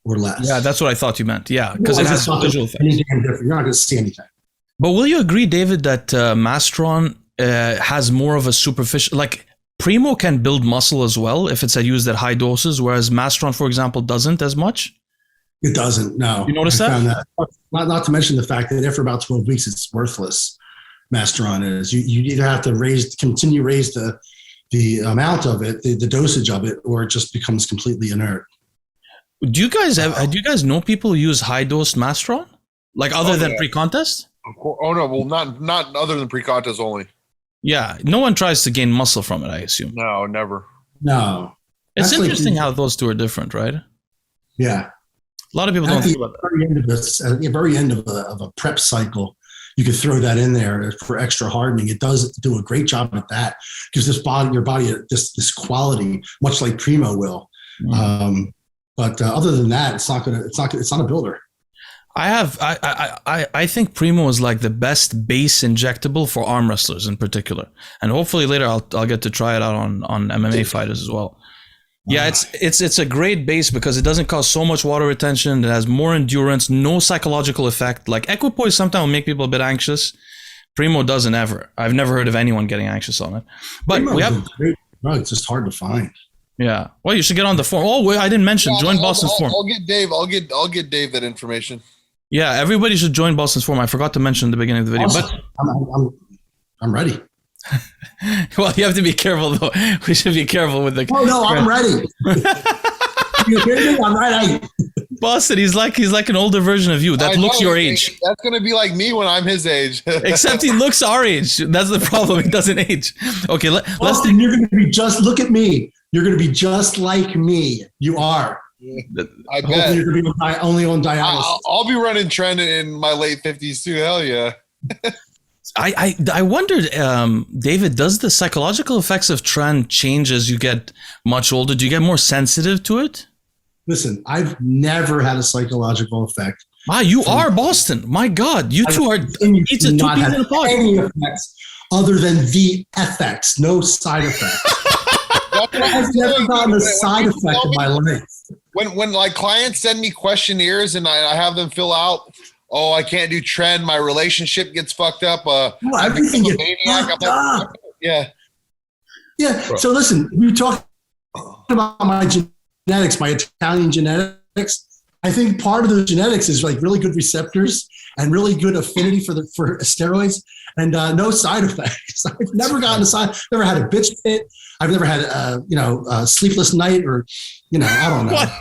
or less. Yeah, that's what I thought you meant. Yeah, because it has visual effects. You're not going to see anything. But will you agree, David, that Masteron has more of a superficial, Primo can build muscle as well if it's used at high doses, whereas Masteron, for example, doesn't as much? It doesn't, no. You notice that? Not to mention the fact that after about 12 weeks, it's worthless. Masteron is. You either have to continue raise the amount of it, the dosage of it, or it just becomes completely inert. Do you guys know people who use high dose Masteron? Other than pre-contest? Oh no, well not other than pre-contest only. Yeah, no one tries to gain muscle from it, I assume. No, never. No. It's interesting how those two are different, right? Yeah. A lot of people don't think about that. At the very end of a prep cycle, you could throw that in there for extra hardening. It does do a great job at that. Gives your body this quality, much like Primo will. Mm. But other than that, it's not a builder. I think Primo is the best base injectable for arm wrestlers in particular, and hopefully later I'll get to try it out on MMA fighters as well. Yeah, it's a great base because it doesn't cause so much water retention. It has more endurance, no psychological effect. Equipoise sometimes will make people a bit anxious. Primo doesn't ever. I've never heard of anyone getting anxious on it. But Primo is a great drug. It's just hard to find. Yeah. Well, you should get on the forum. Oh, wait, I didn't mention. Join Boston's forum. I'll get Dave. I'll get Dave that information. Yeah, everybody should join Boston's forum. I forgot to mention at the beginning of the video. Awesome. But I'm ready. Well, you have to be careful though. We should be careful with the. Oh no, I'm ready. You hear me? I'm ready. Boston, he's like an older version of you that looks your age. That's gonna be like me when I'm his age. Except he looks our age. That's the problem. He doesn't age. Okay, Boston, you're gonna be just. Look at me. You're gonna be just like me. You are. I bet. You're gonna be only on dialysis. I'll be running Tren in my late 50s too. Hell yeah. I wondered, David, does the psychological effects of Tren change as you get much older? Do you get more sensitive to it? Listen, I've never had a psychological effect. Ah, you are Boston. My God, you two are two people in a pod. Any effects other than the effects, no side effects. I've never gotten a side effect in my life. When clients send me questionnaires and I have them fill out, oh, I can't do Tren, my relationship gets fucked up. Everything gets fucked up. Yeah. Yeah. So listen, you talk about my genetics, my Italian genetics. I think part of the genetics is really good receptors and really good affinity for steroids and no side effects. I've never gotten never had a bitch fit. I've never had a sleepless night or I don't know. What?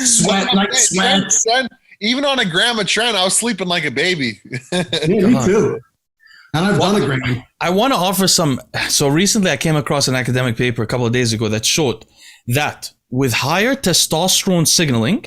Sweat. Even on a gram of Tren, I was sleeping like a baby. Yeah, me too. And I've done a gram. I want to offer some. So recently I came across an academic paper a couple of days ago that showed that with higher testosterone signaling,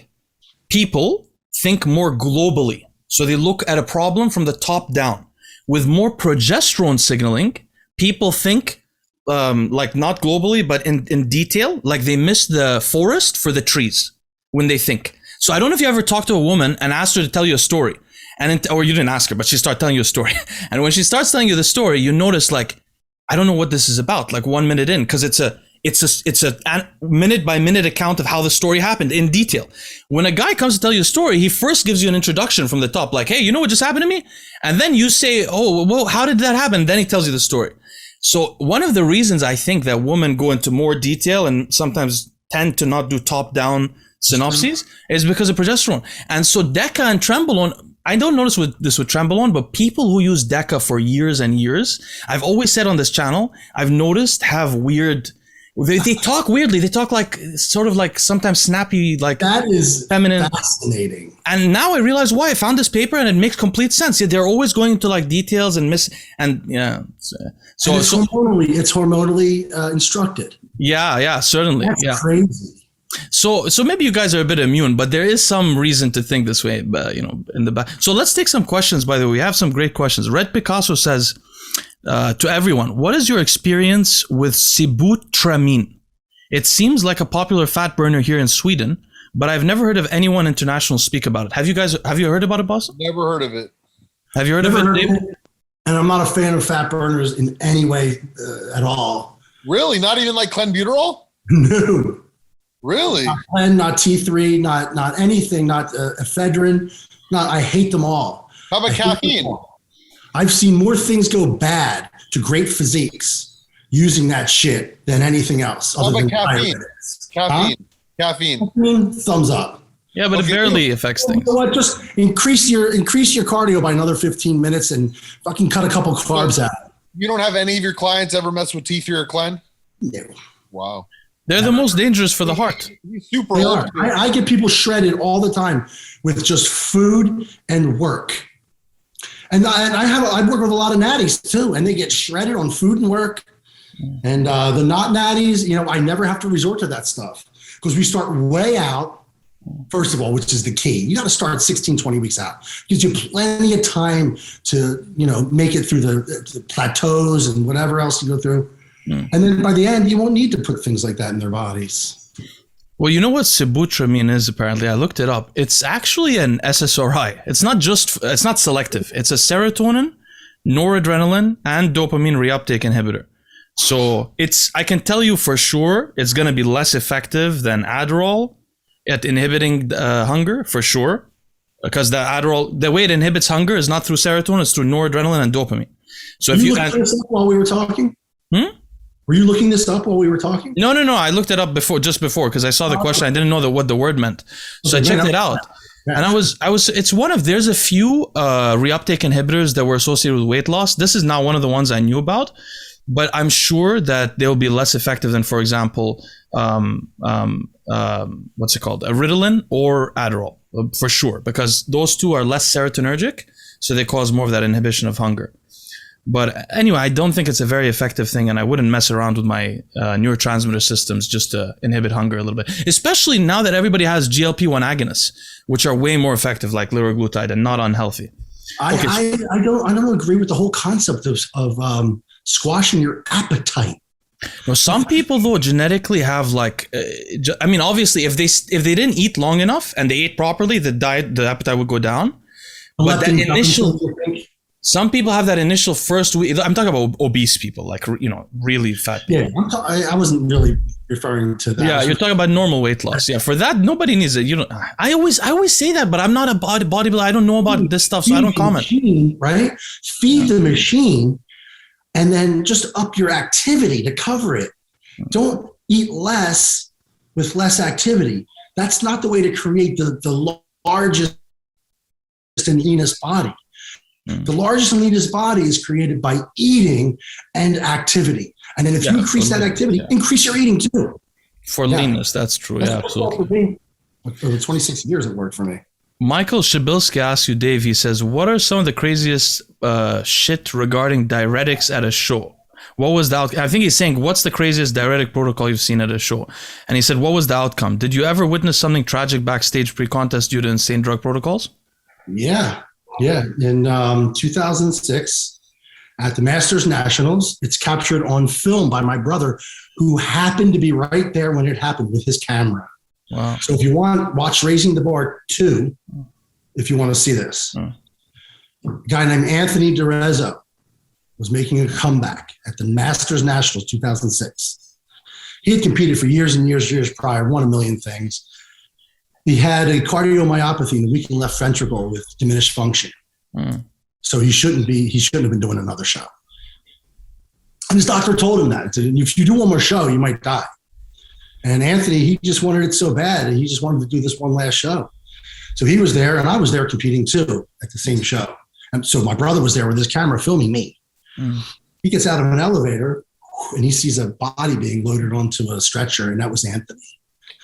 people think more globally. So they look at a problem from the top down. With more progesterone signaling, people think not globally, but in detail, they miss the forest for the trees when they think. So I don't know if you ever talked to a woman and asked her to tell you a story, or you didn't ask her, but she started telling you a story. And when she starts telling you the story, you notice I don't know what this is about. Like 1 minute in, because it's a minute by minute account of how the story happened in detail. When a guy comes to tell you a story, he first gives you an introduction from the top, like, hey, you know what just happened to me? And then you say, oh, well, how did that happen? Then he tells you the story. So one of the reasons I think that women go into more detail and sometimes tend to not do top-down synopses is because of progesterone. And so DECA and Trenbolone, I don't notice this with Trenbolone, but people who use DECA for years and years, I've always said on this channel, I've noticed have weird, they talk weirdly. They talk like, sort of like sometimes snappy, like that is feminine. Fascinating. And now I realize why. I found this paper and it makes complete sense. Yeah, they're always going into like details and yeah. So it's hormonally instructed. Yeah, certainly. That's crazy. So maybe you guys are a bit immune, but there is some reason to think this way, but in the back. So let's take some questions, by the way. We have some great questions. Red Picasso says, to everyone, what is your experience with Sibutramine? It seems like a popular fat burner here in Sweden, but I've never heard of anyone international speak about it. Have you heard about it, Bostin? Never heard of it. Have you heard of it, David? And I'm not a fan of fat burners in any way at all. Really? Not even like clenbuterol? No. Really? Not Tren, not T3, not anything, not ephedrine. I hate them all. How about caffeine? I've seen more things go bad to great physiques using that shit than anything else. How about caffeine? Caffeine. Thumbs up. Yeah, but it barely affects things. You know what? Just increase your cardio by another 15 minutes and fucking cut a couple carbs out. You don't have any of your clients ever mess with T3 or Clen? No. Wow. They're the most dangerous for the heart. Super. I get people shredded all the time with just food and work. And I work with a lot of natties too, and they get shredded on food and work. And the not natties, I never have to resort to that stuff because we start way out, first of all, which is the key. You got to start 16, 20 weeks out. Gives you plenty of time to, make it through the plateaus and whatever else you go through. And then by the end, you won't need to put things like that in their bodies. Well, you know what Sibutramine is, apparently. I looked it up. It's actually an SSRI. It's not selective. It's a serotonin, noradrenaline, and dopamine reuptake inhibitor. So I can tell you for sure, it's going to be less effective than Adderall at inhibiting hunger, for sure. Because the Adderall, the way it inhibits hunger is not through serotonin, it's through noradrenaline and dopamine. So if you looked this up while we were talking? Were you looking this up while we were talking? No. I looked it up just before, because I saw the question. I didn't know what the word meant. So I checked it out. And there's a few reuptake inhibitors that were associated with weight loss. This is not one of the ones I knew about, but I'm sure that they'll be less effective than, for example, what's it called? A Ritalin or Adderall, for sure, because those two are less serotonergic. So they cause more of that inhibition of hunger. But anyway, I don't think it's a very effective thing, and I wouldn't mess around with my neurotransmitter systems just to inhibit hunger a little bit. Especially now that everybody has GLP-1 agonists, which are way more effective, like liraglutide, and not unhealthy. I don't agree with the whole concept of squashing your appetite. Now, some people though genetically have obviously if they didn't eat long enough and they ate properly, the appetite would go down. But that initial. Some people have that initial first week. I'm talking about obese people, like, really fat people. Yeah, I wasn't really referring to that. Yeah, you're talking about normal weight loss. Yeah, for that, nobody needs it. I always say that, but I'm not a bodybuilder. I don't know about this stuff, so I don't comment. Machine, right? Feed the machine, and then just up your activity to cover it. Don't eat less with less activity. That's not the way to create the largest and leanest body. The largest and leanest body is created by eating and activity. And then if you increase that activity, increase your eating too. For leanness, that's true. Yeah, absolutely. For the 26 years it worked for me. Michael Shabilsky asks you, Dave, he says, what are some of the craziest shit regarding diuretics at a show? What was the outcome? I think he's saying, what's the craziest diuretic protocol you've seen at a show? And he said, what was the outcome? Did you ever witness something tragic backstage pre-contest due to insane drug protocols? Yeah. In 2006 at the Masters Nationals, it's captured on film by my brother, who happened to be right there when it happened with his camera. Wow. So if you watch Raising the Bar 2, if you want to see this. A guy named Anthony DeRezzo was making a comeback at the Masters Nationals 2006. He had competed for years and years prior, won a million things. He had a cardiomyopathy in the weakened left ventricle with diminished function. So he shouldn't have been doing another show. And his doctor told him that. He said, if you do one more show, you might die. And Anthony, he just wanted it so bad. And he just wanted to do this one last show. So he was there, and I was there competing too at the same show. And so my brother was there with his camera filming me. He gets out of an elevator, and he sees a body being loaded onto a stretcher, and that was Anthony.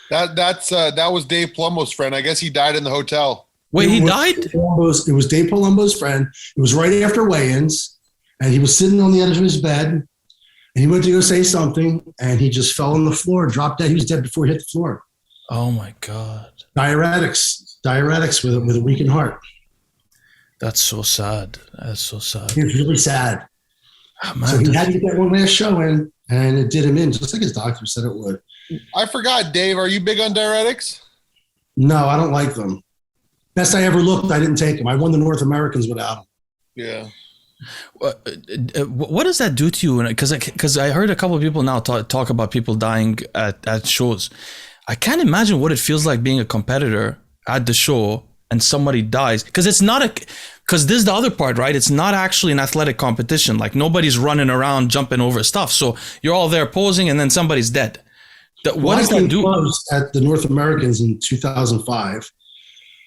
That was Dave Palumbo's friend. I guess he died in the hotel. Wait, he died? It was Dave Palumbo's friend. It was right after weigh-ins, and he was sitting on the edge of his bed, and he went to go say something, and he just fell on the floor, dropped dead. He was dead before he hit the floor. Oh my God. Diuretics with a weakened heart. That's so sad. That's so sad. It was really sad. Oh, man, so he had to get that one last show in, and it did him in, just like his doctor said it would. I forgot, Dave, are you big on diuretics? No, I don't like them. Best I ever looked, I didn't take them. I won the North Americans without them. Yeah. What does that do to you? Because I heard a couple of people now talk about people dying at shows. I can't imagine what it feels like being a competitor at the show and somebody dies. Because this is the other part, right? It's not actually an athletic competition. Like nobody's running around jumping over stuff. So you're all there posing and then somebody's dead. What does that do? At the North Americans in 2005.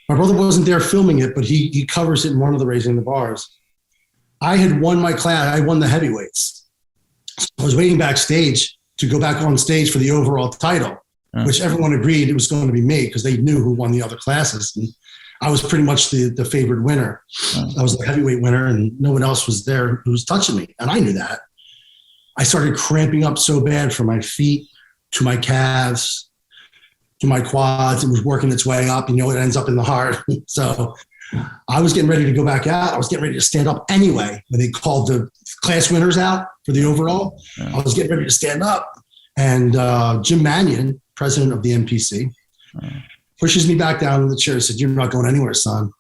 My brother wasn't there filming it, but he covers it in one of the Raising the Bars. I had won my class. I won the heavyweights. So I was waiting backstage to go back on stage for the overall title, which everyone agreed it was going to be me because they knew who won the other classes. And I was pretty much the favored winner. I was the heavyweight winner, and no one else was there who was touching me. And I knew that. I started cramping up so bad from my feet to my calves to my quads. It was working its way up. It ends up in the heart. So I was getting ready to go back out. I was getting ready to stand up anyway. When they called the class winners out for the overall, I was getting ready to stand up. And Jim Manion, president of the NPC, pushes me back down in the chair and said, "You're not going anywhere, son."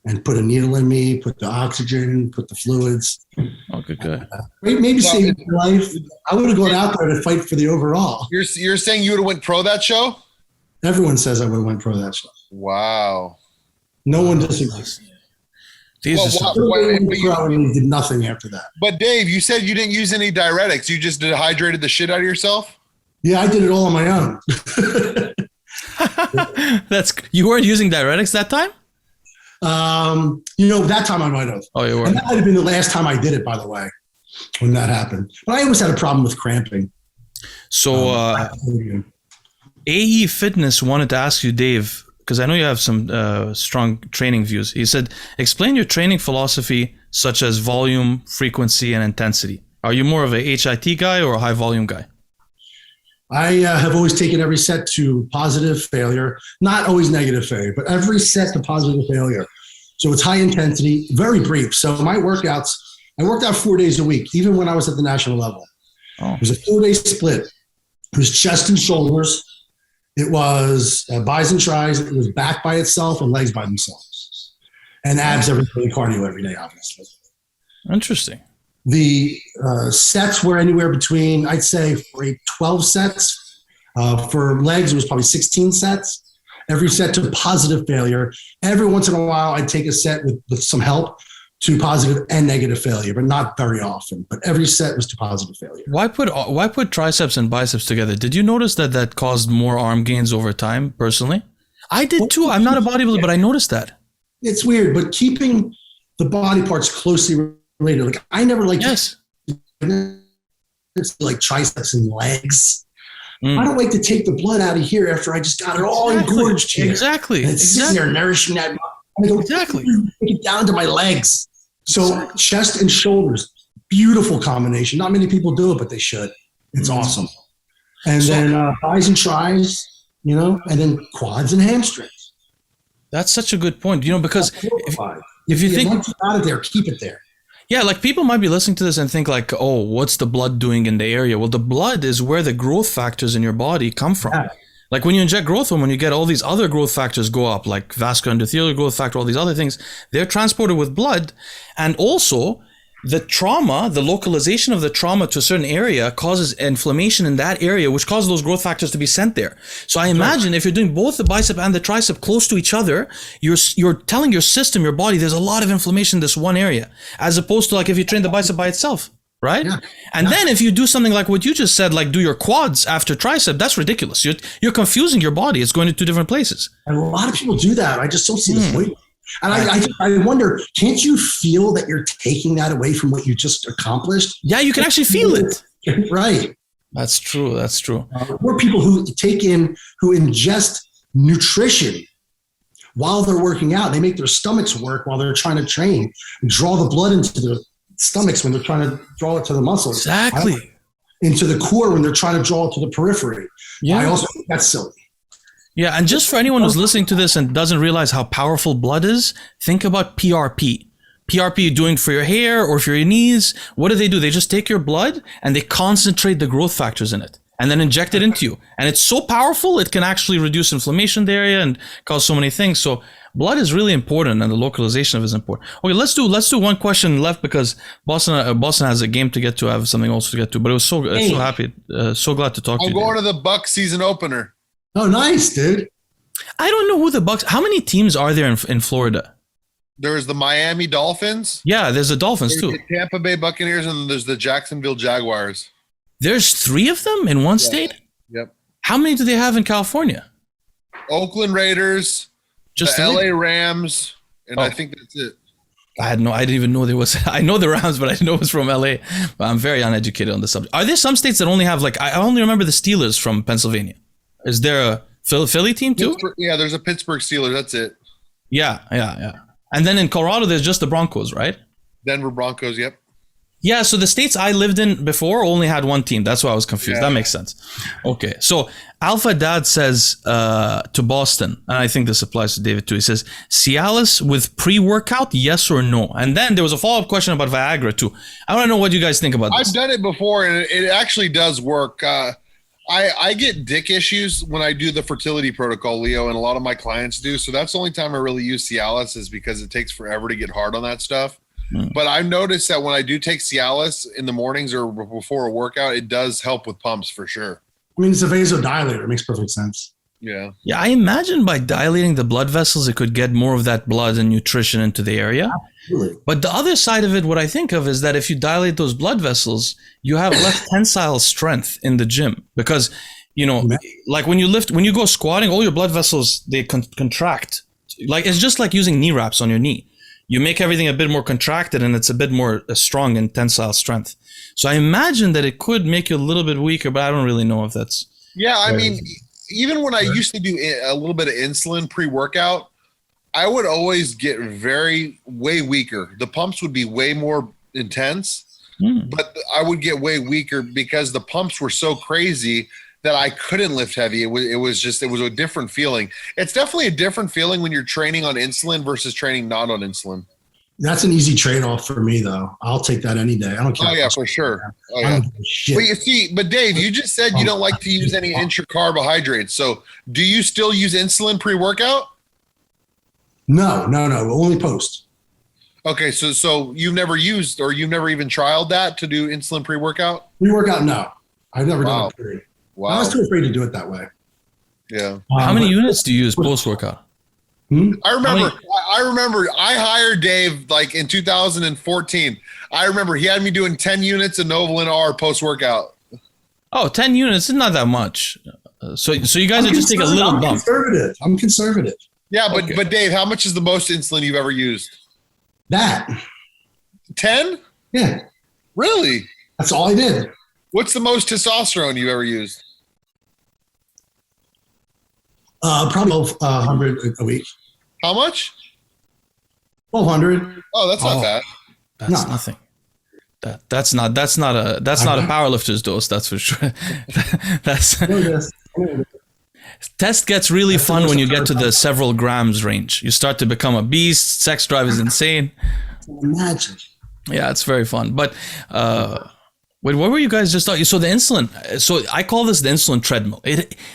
And put a needle in me, put the oxygen, put the fluids. Oh, good guy. Maybe saved my life. I would have gone out there to fight for the overall. You're saying you would have went pro that show? Everyone says I would have went pro that show. Wow. No one disagrees. He did nothing after that. But Dave, you said you didn't use any diuretics. You just dehydrated the shit out of yourself? Yeah, I did it all on my own. You weren't using diuretics that time? That time I might have. Oh, you were. And that might have been the last time I did it, by the way, when that happened. But I always had a problem with cramping. So AE Fitness wanted to ask you, Dave, because I know you have some strong training views. He said, explain your training philosophy, such as volume, frequency, and intensity. Are you more of a HIT guy or a high volume guy? I have always taken every set to positive failure, not always negative failure, but every set to positive failure. So it's high intensity, very brief. So my workouts, I worked out 4 days a week, even when I was at the national level. Oh. It was a 4-day split. It was chest and shoulders. It was bis and tris. It was back by itself and legs by themselves. And abs every day, cardio every day, obviously. Interesting. The sets were anywhere between, I'd say, for 12 sets. For legs, it was probably 16 sets. Every set to positive failure. Every once in a while, I'd take a set with some help to positive and negative failure, but not very often. But every set was to positive failure. Why put triceps and biceps together? Did you notice that caused more arm gains over time, personally? I did too. I'm not a bodybuilder, but I noticed that. It's weird, but keeping the body parts closely related. Like I never liked like triceps and legs. I don't like to take the blood out of here after I just got it all engorged here. Exactly. And it's sitting there nourishing that. I go, take it down to my legs. So chest and shoulders, beautiful combination. Not many people do it, but they should. It's awesome. And then bis and tris, and then quads and hamstrings. That's such a good point. Because if you think once you got it there, keep it there. Yeah, like people might be listening to this and think like, oh, what's the blood doing in the area? Well, the blood is where the growth factors in your body come from. Yeah. Like when you inject growth hormone, you get all these other growth factors go up, like vascular endothelial growth factor, all these other things. They're transported with blood. And also, the trauma, the localization of the trauma to a certain area causes inflammation in that area, which causes those growth factors to be sent there. So I imagine if you're doing both the bicep and the tricep close to each other, you're telling your system, your body, there's a lot of inflammation in this one area, as opposed to like if you train the bicep by itself, right? Yeah. And then if you do something like what you just said, like do your quads after tricep, that's ridiculous. You're confusing your body. It's going to two different places. And a lot of people do that. I just don't see the point. And I wonder, can't you feel that you're taking that away from what you just accomplished? Yeah, you can actually feel it. Right. That's true. That's true. Or people who ingest nutrition while they're working out. They make their stomachs work while they're trying to train and draw the blood into their stomachs when they're trying to draw it to the muscles. Exactly. Into the core when they're trying to draw it to the periphery. Yeah. I also think that's silly. Yeah, and just for anyone who's listening to this and doesn't realize how powerful blood is, think about PRP. PRP you're doing for your hair or for your knees. What do? They just take your blood and they concentrate the growth factors in it and then inject it into you. And it's so powerful, it can actually reduce inflammation in the area and cause so many things. So blood is really important and the localization of it is important. Okay, let's do one question left because Bostin has a game to get to. I have something else to get to, but it was so happy, so glad to talk to you. I'm going to the Bucks season opener. Oh, nice, dude. I don't know who the Bucks. How many teams are there in Florida? There's the Miami Dolphins. Yeah, there's the Dolphins too. The Tampa Bay Buccaneers, and then there's the Jacksonville Jaguars. There's 3 of them in one state? Yep. How many do they have in California? Oakland Raiders, just the LA Rams, and I think that's it. I didn't even know there was. I know the Rams, but I didn't know it was from LA. But I'm very uneducated on the subject. Are there some states that only have I only remember the Steelers from Pennsylvania? Is there a Philly team too? Yeah, there's a Pittsburgh Steelers. That's it. Yeah. And then in Colorado, there's just the Broncos, right? Denver Broncos, yep. Yeah, so the states I lived in before only had one team. That's why I was confused. Yeah. That makes sense. Okay, so Alpha Dad says to Bostin, and I think this applies to David too. He says, Cialis with pre-workout, yes or no? And then there was a follow-up question about Viagra too. I want to know what you guys think about this. I've done it before, and it actually does work. I get dick issues when I do the fertility protocol, Leo, and a lot of my clients do. So that's the only time I really use Cialis is because it takes forever to get hard on that stuff. But I've noticed that when I do take Cialis in the mornings or before a workout, it does help with pumps for sure. I mean, it's a vasodilator. It makes perfect sense. Yeah. Yeah, I imagine by dilating the blood vessels, it could get more of that blood and nutrition into the area. Absolutely. But the other side of it, what I think of is that if you dilate those blood vessels, you have less tensile strength in the gym because, like when you go squatting, all your blood vessels, they contract. Like it's just like using knee wraps on your knee. You make everything a bit more contracted and it's a bit more strong in tensile strength. So I imagine that it could make you a little bit weaker, but I don't really know if that's... Yeah, I mean, even when I used to do a little bit of insulin pre-workout, I would always get way weaker. The pumps would be way more intense, but I would get way weaker because the pumps were so crazy that I couldn't lift heavy. It was a different feeling. It's definitely a different feeling when you're training on insulin versus training not on insulin. That's an easy trade-off for me, though. I'll take that any day. I don't care. Oh, yeah, for sure. Oh, yeah. But Dave, you just said you don't like to use any intracarbohydrates. So do you still use insulin pre-workout? No, only post. Okay, so you've never used or you've never even trialed that to do insulin pre-workout? Pre-workout, no. I've never done it period. Wow. I was too afraid to do it that way. Yeah. How many units do you use post-workout? I remember I hired Dave like in 2014. I remember he had me doing 10 units of Novolin R post-workout. Oh, 10 units is not that much. So you guys are just take a little bump. I'm conservative. Yeah, but Dave, how much is the most insulin you've ever used? That. 10? Yeah. Really? That's all I did. What's the most testosterone you've ever used? Probably 1,200 a week. How much? 1,200. Oh, that's not bad. That's nothing. That's not a powerlifter's dose. That's for sure. Test gets really fun when you get to the several grams range. You start to become a beast. Sex drive is insane. Imagine. Yeah, it's very fun. But wait, what were you guys just talking? So the insulin. So I call this the insulin treadmill.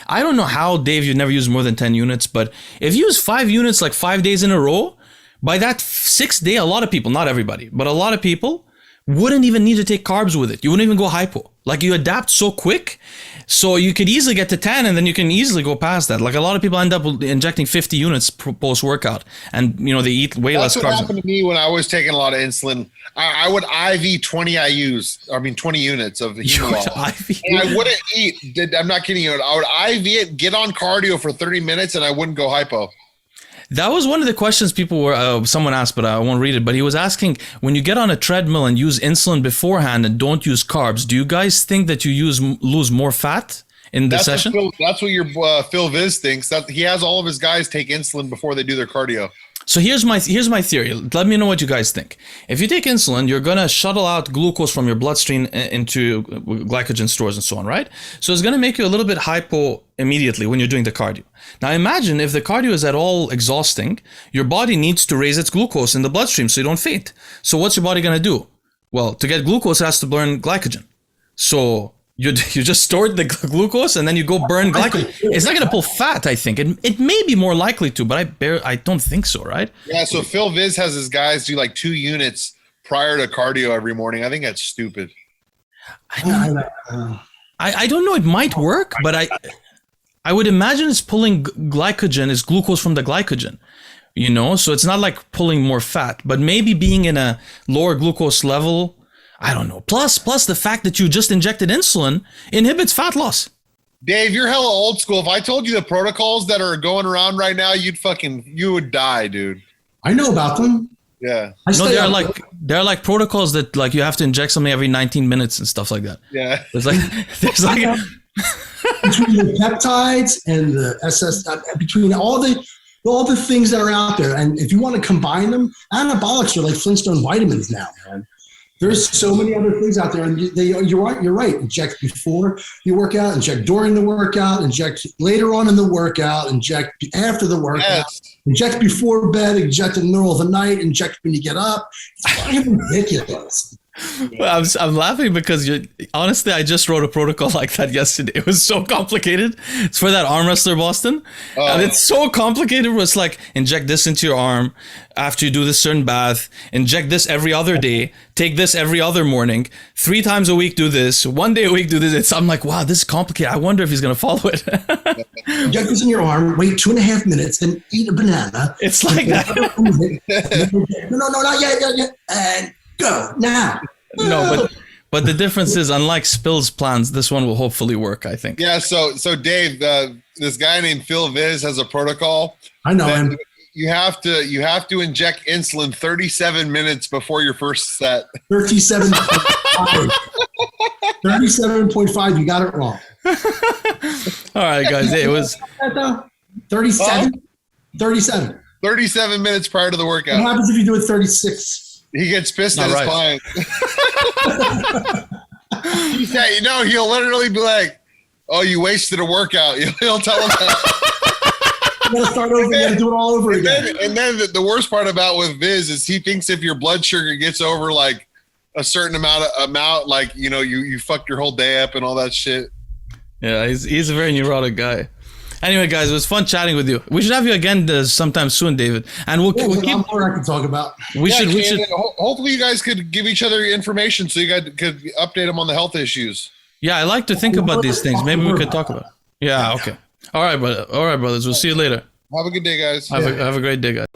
I don't know how, Dave, you've never used more than 10 units, but if you use 5 units like 5 days in a row, by that 6th day, a lot of people, not everybody, but a lot of people, wouldn't even need to take carbs with it. You wouldn't even go hypo. Like you adapt so quick, so you could easily get to 10 and then you can easily go past that. Like a lot of people end up injecting 50 units post-workout and, you know, they eat way less carbs. That's what happened to me when I was taking a lot of insulin. I would IV 20 units of Humalog. And I wouldn't eat. I'm not kidding you. I would IV it, get on cardio for 30 minutes, and I wouldn't go hypo. That was one of the questions people were, someone asked, but I won't read it. But he was asking, when you get on a treadmill and use insulin beforehand and don't use carbs, do you guys think that you lose more fat in the session? That's what your Phil Viz thinks. That he has all of his guys take insulin before they do their cardio. So here's my theory. Let me know what you guys think. If you take insulin, you're going to shuttle out glucose from your bloodstream into glycogen stores and so on, right? So it's going to make you a little bit hypo immediately when you're doing the cardio. Now imagine if the cardio is at all exhausting, your body needs to raise its glucose in the bloodstream so you don't faint. So what's your body going to do? Well, to get glucose, it has to burn glycogen. So you just stored the glucose and then you go burn glycogen. It's not going to pull fat, I think. It may be more likely to, but I don't think so, right? Yeah, so Phil Viz has his guys do like 2 units prior to cardio every morning. I think that's stupid. I don't know. It might work, but I would imagine it's pulling glycogen, is glucose from the glycogen. You know, so it's not like pulling more fat, but maybe being in a lower glucose level, I don't know. Plus the fact that you just injected insulin inhibits fat loss. Dave, you're hella old school. If I told you the protocols that are going around right now, you would die, dude. I know about them. Yeah. No, they're like protocols that like you have to inject something every 19 minutes and stuff like that. Yeah. There's like between the peptides and the between all the things that are out there, and if you want to combine them, anabolics are like Flintstone vitamins now, man. There's so many other things out there, and you're right. Inject before you work out, inject during the workout, inject later on in the workout, inject after the workout, yes. Inject before bed, inject in the middle of the night, inject when you get up. It's fucking ridiculous. Well, I'm laughing because honestly, I just wrote a protocol like that yesterday. It was so complicated. It's for that arm wrestler, Bostin. And it's so complicated. It's like, inject this into your arm after you do this certain bath, inject this every other day, take this every other morning, 3 times a week do this, 1 day a week do this. I'm like, wow, this is complicated. I wonder if he's going to follow it. Inject this in your arm, wait 2.5 minutes, and eat a banana. It's like that. No, not yet. And go now. No, but the difference is, unlike Spill's plans, this one will hopefully work, I think. Yeah. So Dave, this guy named Phil Viz has a protocol. I know him. You have to inject insulin 37 minutes before your first set. 37.5. 37.5. You got it wrong. All right, guys. It was 37. 37. 37 minutes prior to the workout. What happens if you do it 36? He gets pissed at his client. He said, he'll literally be like, "Oh, you wasted a workout." He'll tell him that. You gotta start over. You gotta do it all over again. And then the worst part about with Viz is he thinks if your blood sugar gets over like a certain amount, like you fucked your whole day up and all that shit. Yeah, he's a very neurotic guy. Anyway, guys, it was fun chatting with you. We should have you again sometime soon, David. And we'll keep. More I can talk about. We should. Hopefully, you guys could give each other information so you guys could update them on the health issues. Yeah, I like to think about these things. Maybe we could talk about it. Yeah. Okay. All right, brother. All right, brothers. We'll see you later. Have a good day, guys. Have a great day, guys.